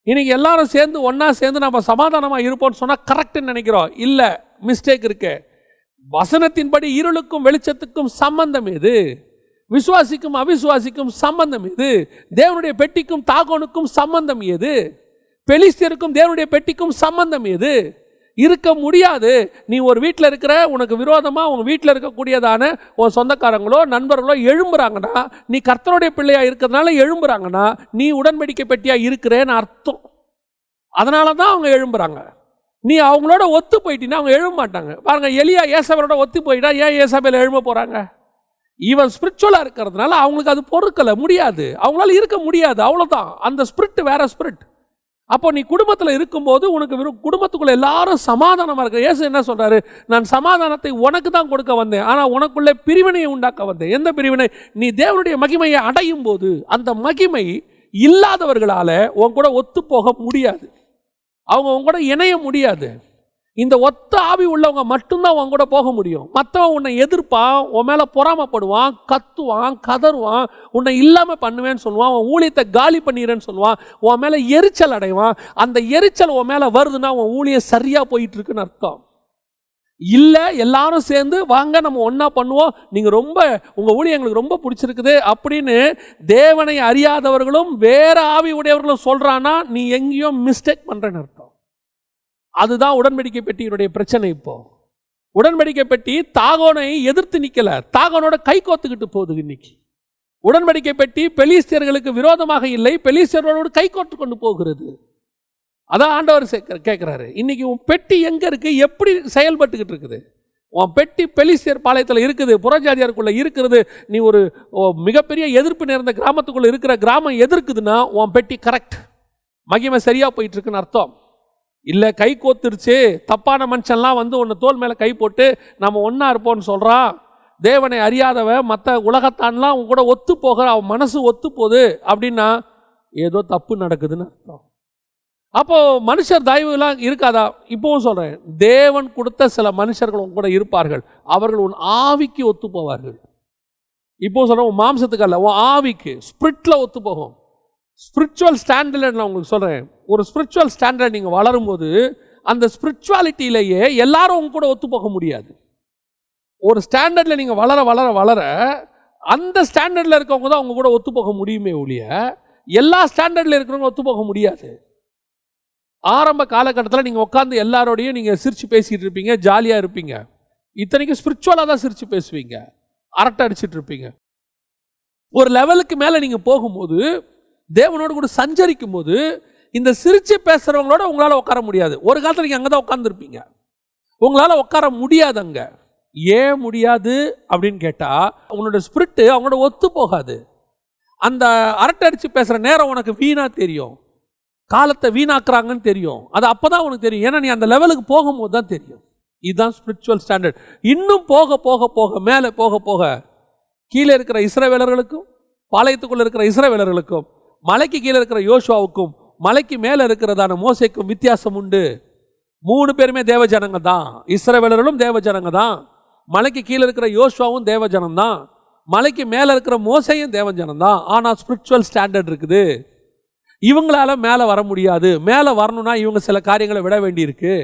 இன்னைக்கு எல்லாரும் சேர்ந்து ஒன்றா சேர்ந்து நம்ம சமாதானமாக இருப்போம்னு சொன்னால் கரெக்டுன்னு நினைக்கிறோம். இல்லை, மிஸ்டேக் இருக்கு. வசனத்தின்படி இருளுக்கும் வெளிச்சத்துக்கும் சம்பந்தம் எது? விசுவாசிக்கும் அவிசுவாசிக்கும் சம்பந்தம் எது? தேவனுடைய பெட்டிக்கும் தாகோனுக்கும் சம்பந்தம் எது? பெலிஸ்தியருக்கும் தேவனுடைய பெட்டிக்கும் சம்பந்தம் எது? இருக்க முடியாது. நீ ஒரு வீட்டில் இருக்கிற, உனக்கு விரோதமாக உங்கள் வீட்டில் இருக்கக்கூடியதான உன் சொந்தக்காரங்களோ நண்பர்களோ எழும்புறாங்கன்னா, நீ கர்த்தருடைய பிள்ளையாக இருக்கிறதுனால எழும்புறாங்கன்னா நீ உடன்படிக்கை பெட்டியாக இருக்கிறேன்னு அர்த்தம். அதனால தான் அவங்க எழும்புறாங்க. நீ அவங்களோட ஒத்து போயிட்டீங்கன்னா அவங்க எழும்ப மாட்டாங்க. பாருங்க, எலியா ஏசாபேலோட ஒத்து போயிட்டா ஏன் ஏசாபேல் எழும்ப போகிறாங்க? ஈவன் ஸ்பிரிச்சுவலாக இருக்கிறதுனால அவங்களுக்கு அது பொறுக்கலை, முடியாது, அவங்களால இருக்க முடியாது, அவ்வளோதான். அந்த ஸ்பிரிட் வேற ஸ்பிரிட். அப்போ நீ குடும்பத்தில் இருக்கும்போது உனக்கு குடும்பத்துக்குள்ள எல்லாரும் சமாதானமாக இருக்க. இயேசு என்ன சொல்றாரு? நான் சமாதானத்தை உனக்கு தான் கொடுக்க வந்தேன், ஆனால் உனக்குள்ளே பிரிவினையை உண்டாக்க வந்தேன். எந்த பிரிவினை? நீ தேவனுடைய மகிமையை அடையும் போது அந்த மகிமை இல்லாதவர்களால உன் கூட ஒத்து போக முடியாது, அவங்க உன் கூட இணைய முடியாது. இந்த ஒத்த ஆவி உள்ளவங்க மட்டும்தான் உன் கூட போக முடியும். மற்றவன் உன்னை எதிர்ப்பான், உன் மேலே பொறாமப்படுவான், கத்துவான், கதறுவான், உன்னை இல்லாமல் பண்ணுவேன்னு சொல்லுவான், உன் ஊழியத்தை காலி பண்ணிடுறேன்னு சொல்லுவான், உன் மேலே எரிச்சல் அடைவான். அந்த எரிச்சல் உன் மேலே வருதுன்னா உன் ஊழியம் சரியாக போயிட்டு இருக்குன்னு அர்த்தம். இல்லை, எல்லாரும் சேர்ந்து வாங்க நம்ம ஒன்றா பண்ணுவோம், நீங்கள் ரொம்ப உங்கள் ஊழியம் எங்களுக்கு ரொம்ப பிடிச்சிருக்குது அப்படின்னு தேவனை அறியாதவர்களும் வேற ஆவி உடையவர்களும் சொல்கிறான்னா நீ எங்கேயோ மிஸ்டேக் பண்ணுறேன்னு அர்த்தம். அதுதான் உடன்படிக்கை பெட்டியினுடைய பிரச்சனை. இப்போ உடன்படிக்கை பெட்டி தாகோனை எதிர்த்து நிற்கல, தாகோனோட கை கோத்துக்கிட்டு போகுது. இன்னைக்கு உடன்படிக்கை பெட்டி பெலிஸ்தியர்களுக்கு விரோதமாக இல்லை, பெலிஸ்தியர்களோடு கைகோர்த்து கொண்டு போகிறது. அதான் ஆண்டவர் கேட்கிறாரு, இன்னைக்கு உன் பெட்டி எங்க இருக்கு, எப்படி செயல்பட்டுக்கிட்டு இருக்குது? உன் பெட்டி பெலிஸ்தியர் பாளையத்தில் இருக்குது, புறஜாதியாருக்குள்ள இருக்கிறது. நீ ஒரு மிகப்பெரிய எதிர்ப்பு நேர்ந்த கிராமத்துக்குள்ள இருக்கிற கிராமம் எதிர்க்குதுன்னா உன் பெட்டி கரெக்ட், மகிமை சரியா போயிட்டு இருக்குன்னு அர்த்தம். இல்லை கை கோத்துருச்சு, தப்பான மனுஷன்லாம் வந்து உன்னை தோல் மேலே கை போட்டு நம்ம ஒன்றா இருப்போம்னு சொல்கிறான், தேவனை அறியாதவன் மற்ற உலகத்தான்லாம் உன் கூட ஒத்து போகிற, அவன் மனசு ஒத்து போகுது அப்படின்னா ஏதோ தப்பு நடக்குதுன்னு அர்த்தம். அப்போது மனுஷர் தயவுலாம் இருக்காதா? இப்போவும் சொல்கிறேன், தேவன் கொடுத்த சில மனுஷர்கள் உன் கூட இருப்பார்கள், அவர்கள் உன் ஆவிக்கு ஒத்து போவார்கள். இப்போவும் சொல்கிறேன், உன் மாம்சத்துக்கு அல்ல, உன் ஆவிக்கு ஸ்பிரிட்டில் ஒத்து போகும். ஸ்பிரிச்சுவல் ஸ்டாண்டர்ட் நான் உங்களுக்கு சொல்கிறேன், ஒரு ஸ்பிரிச்சுவல் ஸ்டாண்டர்ட் நீங்கள் வளரும்போது அந்த ஸ்பிரிச்சுவாலிட்டியிலேயே எல்லாரும் உங்க கூட ஒத்து போக முடியாது. ஒரு ஸ்டாண்டர்டில் நீங்கள் வளர வளர வளர அந்த ஸ்டாண்டர்டில் இருக்கவங்க தான் அவங்க கூட ஒத்து போக முடியுமே ஒழிய எல்லா ஸ்டாண்டர்டில் இருக்கிறவங்க ஒத்து போக முடியாது. ஆரம்ப காலகட்டத்தில் நீங்கள் உட்காந்து எல்லாரோடையும் நீங்கள் சிரித்து பேசிகிட்டு இருப்பீங்க, ஜாலியாக இருப்பீங்க, இத்தனைக்கும் ஸ்பிரிச்சுவலாக தான் சிரித்து பேசுவீங்க, அரட்டை அடிச்சுட்டு இருப்பீங்க. ஒரு லெவலுக்கு மேலே நீங்கள் போகும்போது, தேவனோடு கூட சஞ்சரிக்கும் போது, இந்த சிரித்து பேசுகிறவங்களோட உங்களால் உட்கார முடியாது. ஒரு காலத்தில் நீங்கள் அங்கே தான் உட்காந்துருப்பீங்க, உங்களால் உட்கார முடியாது. அங்கே ஏன் முடியாது அப்படின்னு கேட்டால், உன்னோட ஸ்பிரிட்டு அவங்களோட ஒத்து போகாது. அந்த அரட்டை அடித்து பேசுகிற நேரம் உனக்கு வீணாக தெரியும், காலத்தை வீணாக்குறாங்கன்னு தெரியும். அது அப்போ தான் உனக்கு தெரியும், ஏன்னா நீ அந்த லெவலுக்கு போகும்போது தான் தெரியும். இதுதான் ஸ்பிரிச்சுவல் ஸ்டாண்டர்ட். இன்னும் போக போக போக மேலே போக போக கீழே இருக்கிற இஸ்ரவேலர்களுக்கும் பாளையத்துக்குள்ளே இருக்கிற இஸ்ரவேலர்களுக்கும் மலைக்கு கீழே இருக்கிற யோசுவாவுக்கும் மலைக்கு மேலே இருக்கிறதான மோசேக்கும் வித்தியாசம் உண்டு. 3 பேருமே தேவஜனங்க தான். இஸ்ரவேலர்களும் தேவஜனங்க தான், மலைக்கு கீழே இருக்கிற யோசுவாவும் தேவஜனம் தான், மலைக்கு மேலே இருக்கிற மோசையும் தேவஜனம் தான். ஆனால் ஸ்பிரிச்சுவல் ஸ்டாண்டர்ட் இருக்குது. இவங்களால மேலே வர முடியாது. மேலே வரணும்னா இவங்க சில காரியங்களை விட வேண்டியிருக்கு.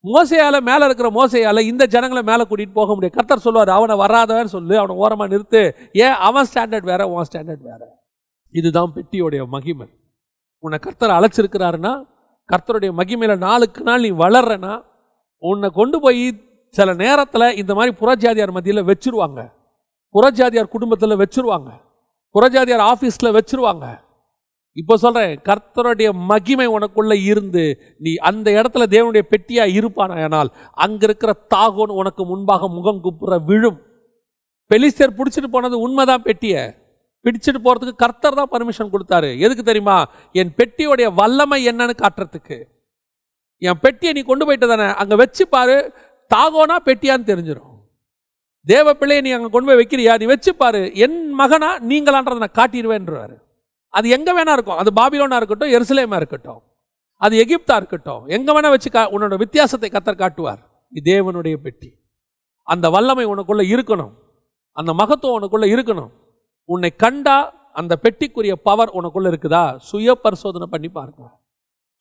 மோசையால் மேலே இருக்கிற மோசையால் இந்த ஜனங்களை மேலே கூட்டிகிட்டு போக முடியாது. கர்த்தர் சொல்லுவார், அவனை வராதவன்னு சொல்லு, அவனை ஓரமாக நிறுத்து. ஏன்? அவன் ஸ்டாண்டர்ட் வேற, உன் ஸ்டாண்டர்ட் வேற. இதுதான் பெட்டியோடைய மகிமை. உன்னை கர்த்தர் அழைச்சிருக்கிறாருன்னா, கர்த்தருடைய மகிமையில் நாளுக்கு நாள் நீ வளர்றனா, உன்னை கொண்டு போய் சில நேரத்தில் இந்த மாதிரி புறஜாதியார் மத்தியில் வச்சிருவாங்க, புறஜாதியார் குடும்பத்தில் வச்சிருவாங்க, புறஜாதியார் ஆஃபீஸில் வச்சிருவாங்க. இப்போ சொல்கிறேன், கர்த்தருடைய மகிமை உனக்குள்ள இருந்து நீ அந்த இடத்துல தேவனுடைய பெட்டியாக இருப்பானால் அங்கே இருக்கிற தாகோன் உனக்கு முன்பாக முகம் குப்புற விழும். பெலிஸ்தர் பிடிச்சிட்டு போனது உண்மைதான், பெட்டியை பிடிச்சிட்டு போகிறதுக்கு கர்த்தர் தான் பர்மிஷன் கொடுத்தாரு. எதுக்கு தெரியுமா? என் பெட்டியோடைய வல்லமை என்னன்னு காட்டுறதுக்கு. என் பெட்டியை நீ கொண்டு போயிட்டு தானே அங்கே வச்சு பாரு, தாகோனா பெட்டியான்னு தெரிஞ்சிடும். தேவ பிள்ளையை நீ அங்கே கொண்டு போய் வைக்கிறியா, நீ வச்சு பாரு, என் மகனா நீங்களான்றதை நான் காட்டிடுவேன்றாரு. அது எங்கே வேணா இருக்கும், அது பாபிலோனா இருக்கட்டும், எருசலேமா இருக்கட்டும், அது எகிப்தா இருக்கட்டும், எங்கே வேணா வச்சு உன்னோட வித்தியாசத்தை கர்த்தர் காட்டுவார். இது தேவனுடைய பெட்டி. அந்த வல்லமை உனக்குள்ள இருக்கணும், அந்த மகத்துவம் உனக்குள்ள இருக்கணும். உன்னை கண்டா அந்த பெட்டிக்குரிய பவர் உனக்குள்ள இருக்குதா? சுய பரிசோதனை பண்ணி பாருங்க.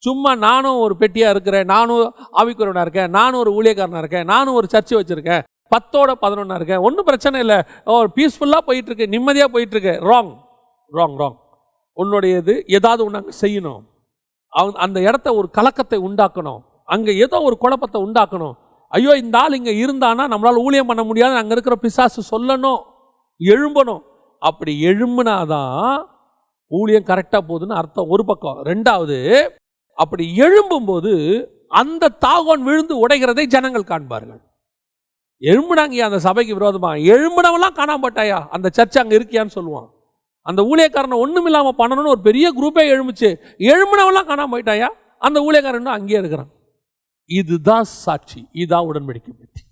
சும்மா நானும் ஒரு பெட்டியாக இருக்கிறேன், நானும் ஆவிக்குரியவனா இருக்கேன், நானும் ஒரு ஊழியக்காரனா இருக்கேன், நானும் ஒரு சர்ச்சை வச்சுருக்கேன், 10ஓட 11 இருக்கேன், ஒன்றும் பிரச்சனை இல்லை, ஒரு பீஸ்ஃபுல்லாக போயிட்டுருக்கு, நிம்மதியாக போயிட்டுருக்கு. Wrong wrong wrong. உன்னுடையது ஏதாவது ஒன்று அங்கே செய்யணும், அந்த இடத்த ஒரு கலக்கத்தை உண்டாக்கணும், அங்கே ஏதோ ஒரு குழப்பத்தை உண்டாக்கணும். ஐயோ இந்த ஆள் இங்கே இருந்தானா நம்மளால் ஊழியம் பண்ண முடியாது, அங்கே இருக்கிற பிசாசு சொல்லணும், எழும்பணும். அப்படி எழும்புனாதான் ஊழியம் கரெக்டாக போகுதுன்னு அர்த்தம் ஒரு பக்கம். 2வது, அப்படி எழும்பும்போது அந்த தாகோன் விழுந்து உடைகிறதை ஜனங்கள் காண்பார்கள். எழும்புனாங்க அந்த சபைக்கு விரோதமா, எழும்புனவெல்லாம் காணாம போட்டாயா, அந்த சர்ச்சை அங்கே இருக்கியான்னு சொல்லுவான். அந்த ஊழியக்காரனை ஒன்றும் இல்லாமல் பண்ணணும்னு ஒரு பெரிய குரூப்பே எழும்புச்சு, எழும்புனவெல்லாம் காணாம போயிட்டாயா, அந்த ஊழியக்காரன் அங்கேயே இருக்கிறான். இதுதான் சாட்சி, இதுதான் உடன்படிக்கை பெட்டி.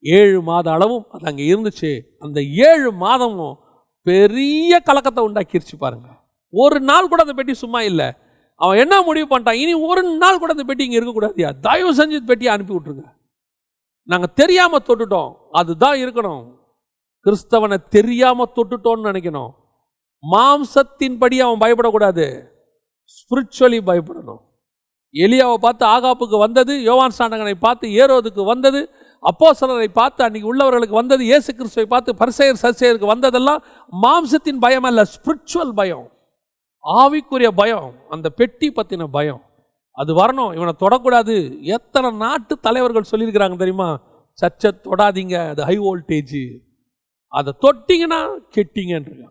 7 மாத அளவும் அது அங்கே இருந்துச்சு. அந்த 7 மாதமும் பெரிய கலக்கத்தை உண்டாக்கிருச்சு பாருங்க. ஒரு நாள் கூட அந்த பெட்டி சும்மா இல்லை. அவன் என்ன முடிவு பண்ணிட்டான், இனி ஒரு நாள் கூட அந்த பெட்டி இங்கே இருக்கக்கூடாதியா, தயவு செஞ்சு பெட்டியை அனுப்பி விட்டுருங்க, நாங்கள் தெரியாமல் தொட்டுட்டோம். அதுதான் இருக்கணும். கிறிஸ்தவனை தெரியாமல் தொட்டுட்டோன்னு நினைக்கணும். மாம்சத்தின்படி அவன் பயப்படக்கூடாது, ஸ்பிரிச்சுவலி பயப்படணும். எலியாவை பார்த்து ஆகாப்புக்கு வந்தது, யோவான் ஸ்நானகனை பார்த்து ஏரோதுக்கு வந்தது, அப்போஸ்தலரை பார்த்து அன்னைக்கு உள்ளவர்களுக்கு வந்தது, இயேசு கிறிஸ்துவை பார்த்து பரிசேயர் சதுசேயருக்கு வந்ததெல்லாம் மாம்சத்தின் பயம் அல்ல, ஸ்பிரிச்சுவல் பயம், ஆவிக்குரிய பயம், அந்த பெட்டி பற்றின பயம். அது வரணும். இவனை தொடக்கூடாது. எத்தனை நாட்டு தலைவர்கள் சொல்லியிருக்கிறாங்க தெரியுமா, சர்ச்சை தொடாதீங்க, அது ஹை வோல்டேஜ், அதை தொட்டிங்கன்னா கெட்டிங்கன்றாங்க.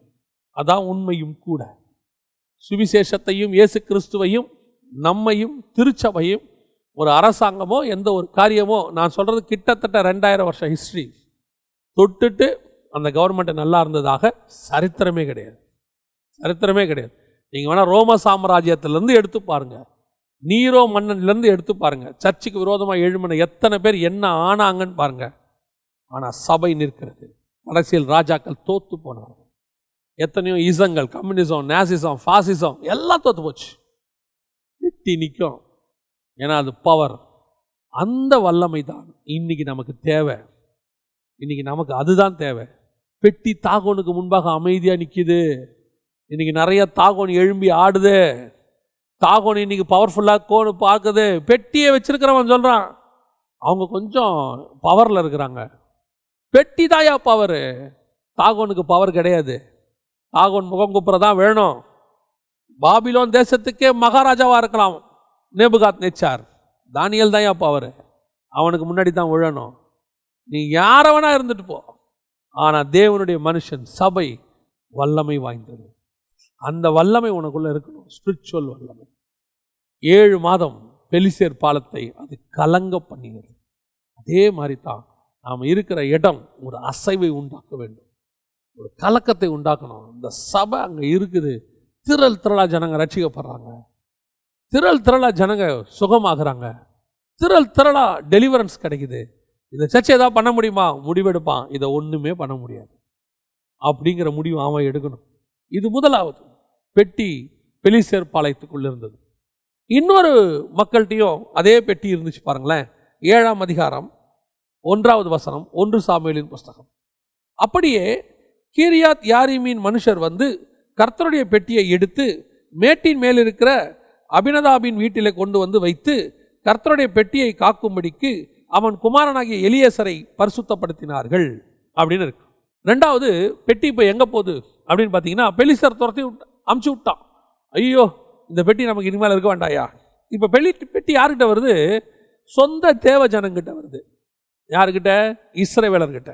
அதான் உண்மையும் கூட. சுவிசேஷத்தையும் இயேசு கிறிஸ்துவையும் நம்மையும் திருச்சபையும் ஒரு அரசாங்கமோ எந்த ஒரு காரியமோ, நான் சொல்கிறது கிட்டத்தட்ட 2000 வருஷம் ஹிஸ்ட்ரி தொட்டுட்டு அந்த கவர்மெண்ட் நல்லா இருந்ததாக சரித்திரமே கிடையாது. சரித்திரமே கிடையாது. நீங்கள் வேணால் ரோம சாம்ராஜ்யத்திலேருந்து எடுத்து பாருங்கள், நீரோ மன்னன்லேருந்து எடுத்து பாருங்கள், சர்ச்சுக்கு விரோதமாக எழும்பின எத்தனை பேர் என்ன ஆனாங்கன்னு பாருங்கள். ஆனால் சபை நிற்கிறது. அரசியல் ராஜாக்கள் தோத்து போனார்கள். எத்தனையோ இசங்கள், கம்யூனிசம், நேசிசம், ஃபாசிசம் எல்லாம் தோத்து போச்சு. வெட்டி நிற்கும். ஏன்னா அது பவர். அந்த வல்லமை தான் இன்னைக்கு நமக்கு தேவை. இன்னைக்கு நமக்கு அதுதான் தேவை. பெட்டி தாகோனுக்கு முன்பாக அமைதியாக நிற்கிது. இன்னைக்கு நிறைய தாகோன் எழும்பி ஆடுது. தாகோன் இன்னைக்கு பவர்ஃபுல்லாக கோனு பார்க்குது. பெட்டியை வச்சிருக்கிறவன் சொல்கிறான் அவங்க கொஞ்சம் பவரில் இருக்கிறாங்க. பெட்டி தாயா பவர், தாகோனுக்கு பவர் கிடையாது. தாகோன் முகம் குப்புறதான் வேணும். பாபிலோன் தேசத்துக்கே மகாராஜாவாக இருக்கலாம் நேபுகாத் நேச்சார். தானியல் தாயா பவர், அவனுக்கு முன்னாடி தான் விழணும். நீ யாரவனா இருந்துட்டு போ. ஆனால் தேவனுடைய மனுஷன் சபை வல்லமை வாய்ந்தது. அந்த வல்லமை உனக்குள்ள இருக்கணும், ஸ்பிரிச்சுவல் வல்லமை. 7 மாதம் பெலிசேர் பாலத்தை அது கலங்க பண்ணினது. அதே மாதிரி தான் நாம் இருக்கிற இடம் ஒரு அசைவை உண்டாக்க வேண்டும், ஒரு கலக்கத்தை உண்டாக்கணும். இந்த சபை அங்கே இருக்குது. திரள் திரளா ஜனங்க ரட்சிக்கப்படுறாங்க, திரள் திரளா ஜனங்க சுகமாகறாங்க, திரள் திரளா டெலிவரன்ஸ் கிடைக்குது. இந்த சர்ச்சை ஏதாவது பண்ண முடியுமா? முடிவெடுப்பான். இதை ஒன்றுமே பண்ண முடியாது அப்படிங்கிற முடிவு அவன் எடுக்கணும். இது முதலாவது. பெட்டி பெலிசேர் பாளையத்துக்குள்ள இருந்தது. இன்னொரு மக்கள்கிட்டையும் அதே பெட்டி இருந்துச்சு பாருங்களேன். 7ஆம் அதிகாரம் 1வது வசனம், 1 சாமுவேலின் புஸ்தகம். அப்படியே கீரியாத் யாரீமின் மனுஷர் வந்து கர்த்தருடைய பெட்டியை எடுத்து மேட்டின் மேல் இருக்கிற அபினதாபின் வீட்டிலே கொண்டு வந்து வைத்து கர்த்தருடைய பெட்டியை காக்கும்படிக்கு அவன் குமாரனாகிய எலியேசரை பரிசுத்தப்படுத்தினார்கள் அப்படின்னு இருக்கு. 2வது பெட்டி இப்போ எங்கே போகுது அப்படின்னு பார்த்தீங்கன்னா, பெலிசர் துரத்தி அமுச்சு விட்டான். ஐயோ, இந்த பெட்டி நமக்கு இனிமேல் இருக்க வேண்டாயா. இப்போ பெட்டி யார்கிட்ட வருது? சொந்த தேவ ஜனங்கிட்ட வருது. யாருக்கிட்ட? இஸ்ரவேலர்கிட்ட.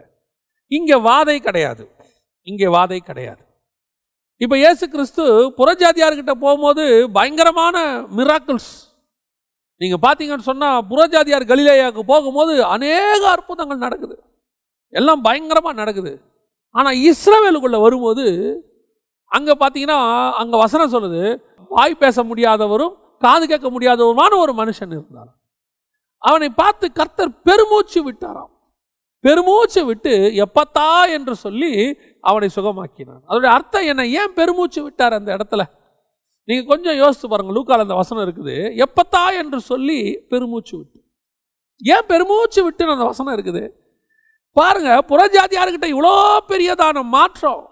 இங்கே வாதை கிடையாது, இங்கே வாதை கிடையாது. இப்போ இயேசு கிறிஸ்து புறஜாதியார்கிட்ட போகும்போது பயங்கரமான மிராக்கிள்ஸ் நீங்கள் பார்த்தீங்கன்னு சொன்னால், புறஜாதியார் கலிலேயாவுக்கு போகும்போது அநேக அற்புதங்கள் நடக்குது, எல்லாம் பயங்கரமாக நடக்குது. ஆனால் இஸ்ரவேலுக்குள்ளே வரும்போது அங்கே பார்த்தீங்கன்னா, அங்கே வசனம் சொல்லுது, வாய் பேச முடியாதவரும் காது கேட்க முடியாதவருமான ஒரு மனுஷன் இருந்தார். அவனை பார்த்து கர்த்தர் பெருமூச்சு விட்டாராம். பெருமூச்சு விட்டு எப்பத்தா என்று சொல்லி அவனை சுகமாக்கினான். அதோடைய அர்த்தம் என்ன? ஏன் பெருமூச்சு விட்டார் அந்த இடத்துல? நீங்கள் கொஞ்சம் யோசித்து பாருங்க. லூக்கால அந்த வசனம் இருக்குது, எப்பத்தா என்று சொல்லி பெருமூச்சு விட்டு. ஏன் பெருமூச்சு விட்டுன்னு அந்த வசனம் இருக்குது பாருங்க. புறஜாதியார்கிட்ட இவ்வளோ பெரியதான மாற்றம்.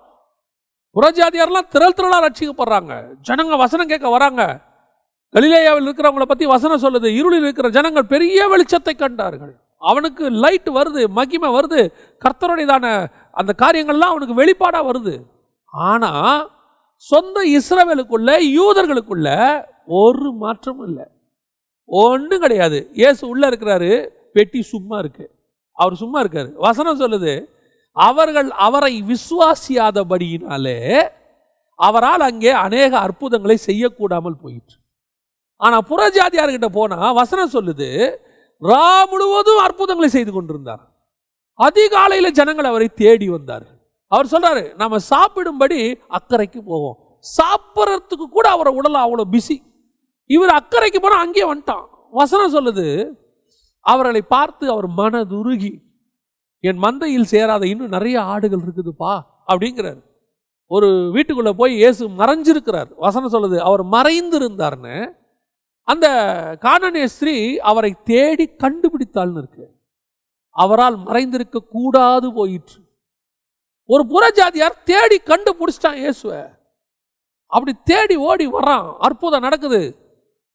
புறஜாதியாரெல்லாம் திரள் திரளாக ரட்சிக்கப்படுறாங்க. ஜனங்க வசனம் கேட்க வராங்க. கலிலேயாவில் இருக்கிறவங்களை பற்றி வசனம் சொல்லுது, இருளில் இருக்கிற ஜனங்கள் பெரிய வெளிச்சத்தை கண்டார்கள். அவனுக்கு லைட் வருது, மகிமை வருது, கர்த்தருடையதான அந்த காரியங்கள்லாம் அவனுக்கு வெளிப்பாடாக வருது. ஆனால் சொந்த இஸ்ரவேலுக்குள்ள, யூதர்களுக்குள்ள ஒரு மாற்றமும் இல்லை, ஒன்றும் கிடையாது. இயேசு உள்ள இருக்கிறாரு, பெட்டி சும்மா இருக்கு, அவர் சும்மா இருக்காரு. வசனம் சொல்லுது, அவர்கள் அவரை விசுவாசியாதபடியினாலே அவரால் அங்கே அநேக அற்புதங்களை செய்யக்கூடாமல் போயிற்று. ஆனால் புறஜாதியார்கிட்ட போனால் வசனம் சொல்லுது, ரா முழுவதும் அற்புதங்களை செய்து கொண்டிருந்தார். அதிகாலையில் ஜனங்கள் அவரை தேடி வந்தார்கள். அவர் சொல்றாரு, நம்ம சாப்பிடும்படி அக்கறைக்கு போவோம். சாப்பிட்றதுக்கு கூட அவரை உடல அவ்வளோ பிஸி. இவர் அக்கறைக்கு போனால் அங்கேயே வந்துட்டான். வசனம் சொல்லுது, அவர்களை பார்த்து அவர் மனதுருகி, என் மந்தையில் சேராத இன்னும் நிறைய ஆடுகள் இருக்குதுப்பா அப்படிங்கிறார். ஒரு வீட்டுக்குள்ளே போய் இயேசு மறைஞ்சிருக்கிறார். வசனம் சொல்லுது, அவர் மறைந்திருந்தார்னு. அந்த கானானிய ஸ்திரீ அவரை தேடி கண்டுபிடித்தாள்னு இருக்கு. அவரால் மறைந்திருக்க கூடாது போயிற்று. ஒரு புறஜாதியார் தேடி கண்டுபிடிச்சிட்டான் இயேசுவை. அப்படி தேடி ஓடி வர்றான். அற்புதம் நடக்குது.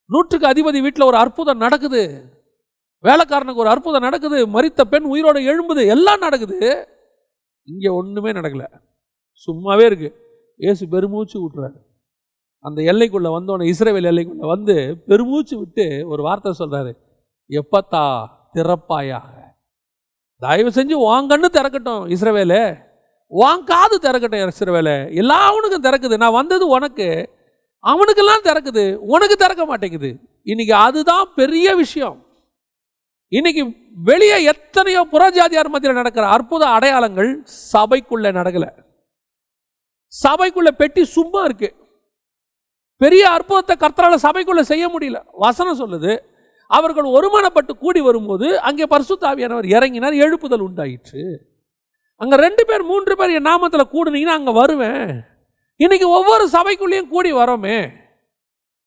100க்கு அதிபதி வீட்டில் ஒரு அற்புதம் நடக்குது. வேலைக்காரனுக்கு ஒரு அற்புதம் நடக்குது. மரித்த பெண் உயிரோடு எழும்புது. எல்லாம் நடக்குது. இங்கே ஒன்றுமே நடக்கல, சும்மாவே இருக்கு. இயேசு பெருமூச்சு விட்டுறாரு. அந்த எல்லைக்குள்ளே வந்தோடனே, இஸ்ரவேல் எல்லைக்குள்ளே வந்து பெருமூச்சு விட்டு ஒரு வார்த்தை சொல்கிறாரு, எப்பத்தா திறப்பாயாக. தயவு செஞ்சு வாங்கன்னு திறக்கட்டும் இஸ்ரவேலே. உன் காது திறக்கட்டும் இஸ்ரவேலே, எல்லாவனுக்கும் திறக்குது. நான் வந்தது உனக்கு, அவனுக்கெல்லாம் திறக்குது, உனக்கு திறக்க மாட்டேங்குது. இன்னைக்கு அதுதான் பெரிய விஷயம். இன்னைக்கு வெளியே எத்தனையோ புறஜாதியார் மத்தியில் நடக்கிற அற்புத அடையாளங்கள் சபைக்குள்ள நடக்கல. சபைக்குள்ள பெட்டி சும்மா இருக்கு. பெரிய அற்புதத்தை கர்த்தரால சபைக்குள்ள செய்ய முடியல. வசனம் சொல்லுது, அவர்கள் ஒருமனப்பட்டு கூடி வரும்போது அங்கே பரிசுத்த ஆவியானவர் இறங்கினார், எழுப்புதல் உண்டாயிற்று. அங்க 2 பேர் 3 பேர் என் நாமத்துல கூடுனீங்கன்னா அங்க வருவேன். இன்னைக்கு ஒவ்வொரு சபைக்குள்ளேயும் கூடி வரோமே.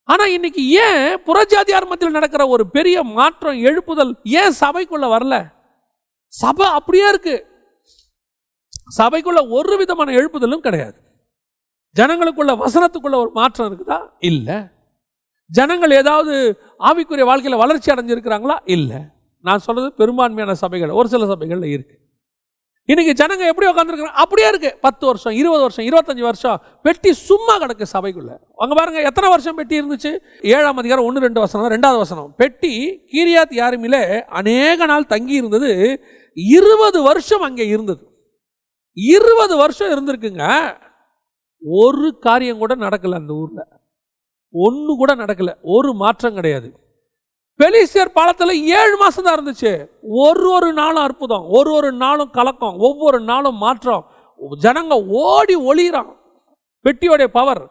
ஆனா இன்னைக்கு ஏன் புறஜாதியார் மத்தியில் நடக்கிற ஒரு பெரிய மாற்றம், எழுப்புதல் ஏன் சபைக்குள்ள வரல? சபை அப்படியே இருக்கு. சபைக்குள்ள ஒரு விதமான எழுப்புதலும் கிடையாது. ஜனங்களுக்குள்ள வசனத்துக்குள்ள ஒரு மாற்றம் இருக்குதா? இல்ல. ஜனங்கள் ஏதாவது ஆவிக்குரிய வாழ்க்கையில் வளர்ச்சி அடைஞ்சிருக்கிறாங்களா? இல்ல. நான் சொல்றது பெரும்பான்மையான சபைகள், ஒரு சில சபைகள்ல இருக்கு. இன்னைக்கு ஜனங்க எப்படி உட்காந்துருக்காங்க? அப்படியே இருக்கு. 10 வருஷம் 20 வருஷம் 25 வருஷம் பெட்டி சும்மா கிடக்கு சபைக்குள்ள. அங்க பாருங்க, எத்தனை வருஷம் பெட்டி இருந்துச்சு? 7ஆம் அதிகாரம் 1-2 வசனம், 2வது வசனம். பெட்டி கீரியாத் யாரிமிலே அநேக நாள் தங்கி இருந்தது. 20 வருஷம் அங்கே இருந்தது. 20 வருஷம் இருந்திருக்குங்க. ஒரு காரியம் கூட நடக்கல அந்த ஊர்ல. ஒன்று கூட நடக்கல. ஒரு மாற்றம் கிடையாது. பெலிஸ்தியர் பாலத்தில் 7 மாசம் தான் இருந்துச்சு. ஒரு நாளும் அற்புதம், ஒரு நாளும் கலக்கம், ஒவ்வொரு நாளும் மாற்றம். ஜனங்க ஓடி ஒளிறான் பெட்டியோடைய பவர்.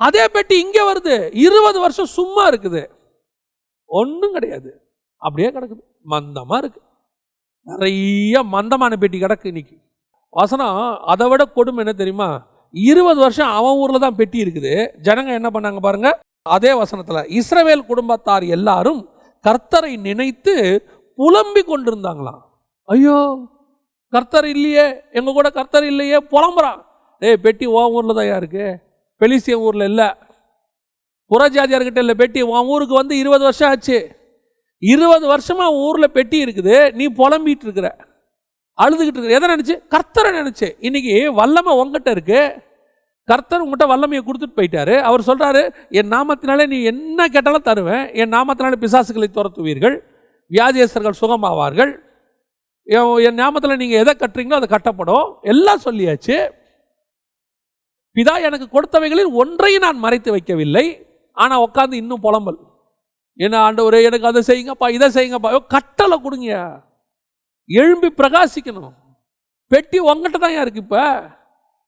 அதே பெட்டி இங்கே வருது, 20 வருஷம் சும்மா இருக்குது, ஒன்றும் கிடையாது, அப்படியே கிடக்குது, மந்தமா இருக்கு. நிறைய மந்தமான பெட்டி கிடக்கு இன்னைக்கு. வசனம் அதை விட கொடுமை என்ன தெரியுமா? 20 வருஷம் அவன் ஊர்ல தான் பெட்டி இருக்குது. ஜனங்க என்ன பண்ணாங்க பாருங்க, அதே வசனத்துல, இஸ்ரவேல் குடும்பத்தார் எல்லாரும் கர்த்தரை நினைத்து புலம்பி கொண்டிருந்தாங்களாம். ஐயோ, கர்த்தர் இல்லையே, எங்க கூட கர்த்தர் இல்லையே, புலம்புறான். பெட்டி உன் ஊர்ல தான் இருக்கு, பெலிஸ்திய ஊர்ல இல்ல, புறஜாதியார்கிட்ட இல்ல. பெட்டி உன் ஊருக்கு வந்து 20 வருஷம் ஆச்சு. 20 வருஷமா ஊர்ல பெட்டி இருக்குது, நீ புலம்பிட்டு இருக்கிற, அழுதுகிட்டு இருக்கிற. எதை நினைச்சு? கர்த்தரை நினைச்சு. இன்னைக்கு வல்லமை உங்ககிட்ட இருக்கு. கர்த்தர் உங்கள்கிட்ட வல்லமையை கொடுத்துட்டு போயிட்டாரு. அவர் சொல்றாரு, என் நாமத்தினாலே நீ என்ன கேட்டாலும் தருவேன், என் நாமத்தினாலே பிசாசுகளை துரத்துவீர்கள், வியாதியஸ்தர்கள் சுகமாவார்கள், என் நாமத்தில் நீங்க எதை கட்டுறீங்களோ அதை கட்டப்படும், எல்லாம் சொல்லியாச்சு. பிதா எனக்கு கொடுத்தவைகளில் ஒன்றையும் நான் மறைத்து வைக்கவில்லை. ஆனா உட்காந்து இன்னும் புலம்பல். என்ன ஆண்டவரே, எனக்கு அதை செய்யுங்கப்பா, இதை செய்யுங்கப்பா. கட்டளை கொடுங்க, எழும்பி பிரகாசிக்கணும். பெட்டி உங்ககிட்ட தான் இருக்கு. இப்ப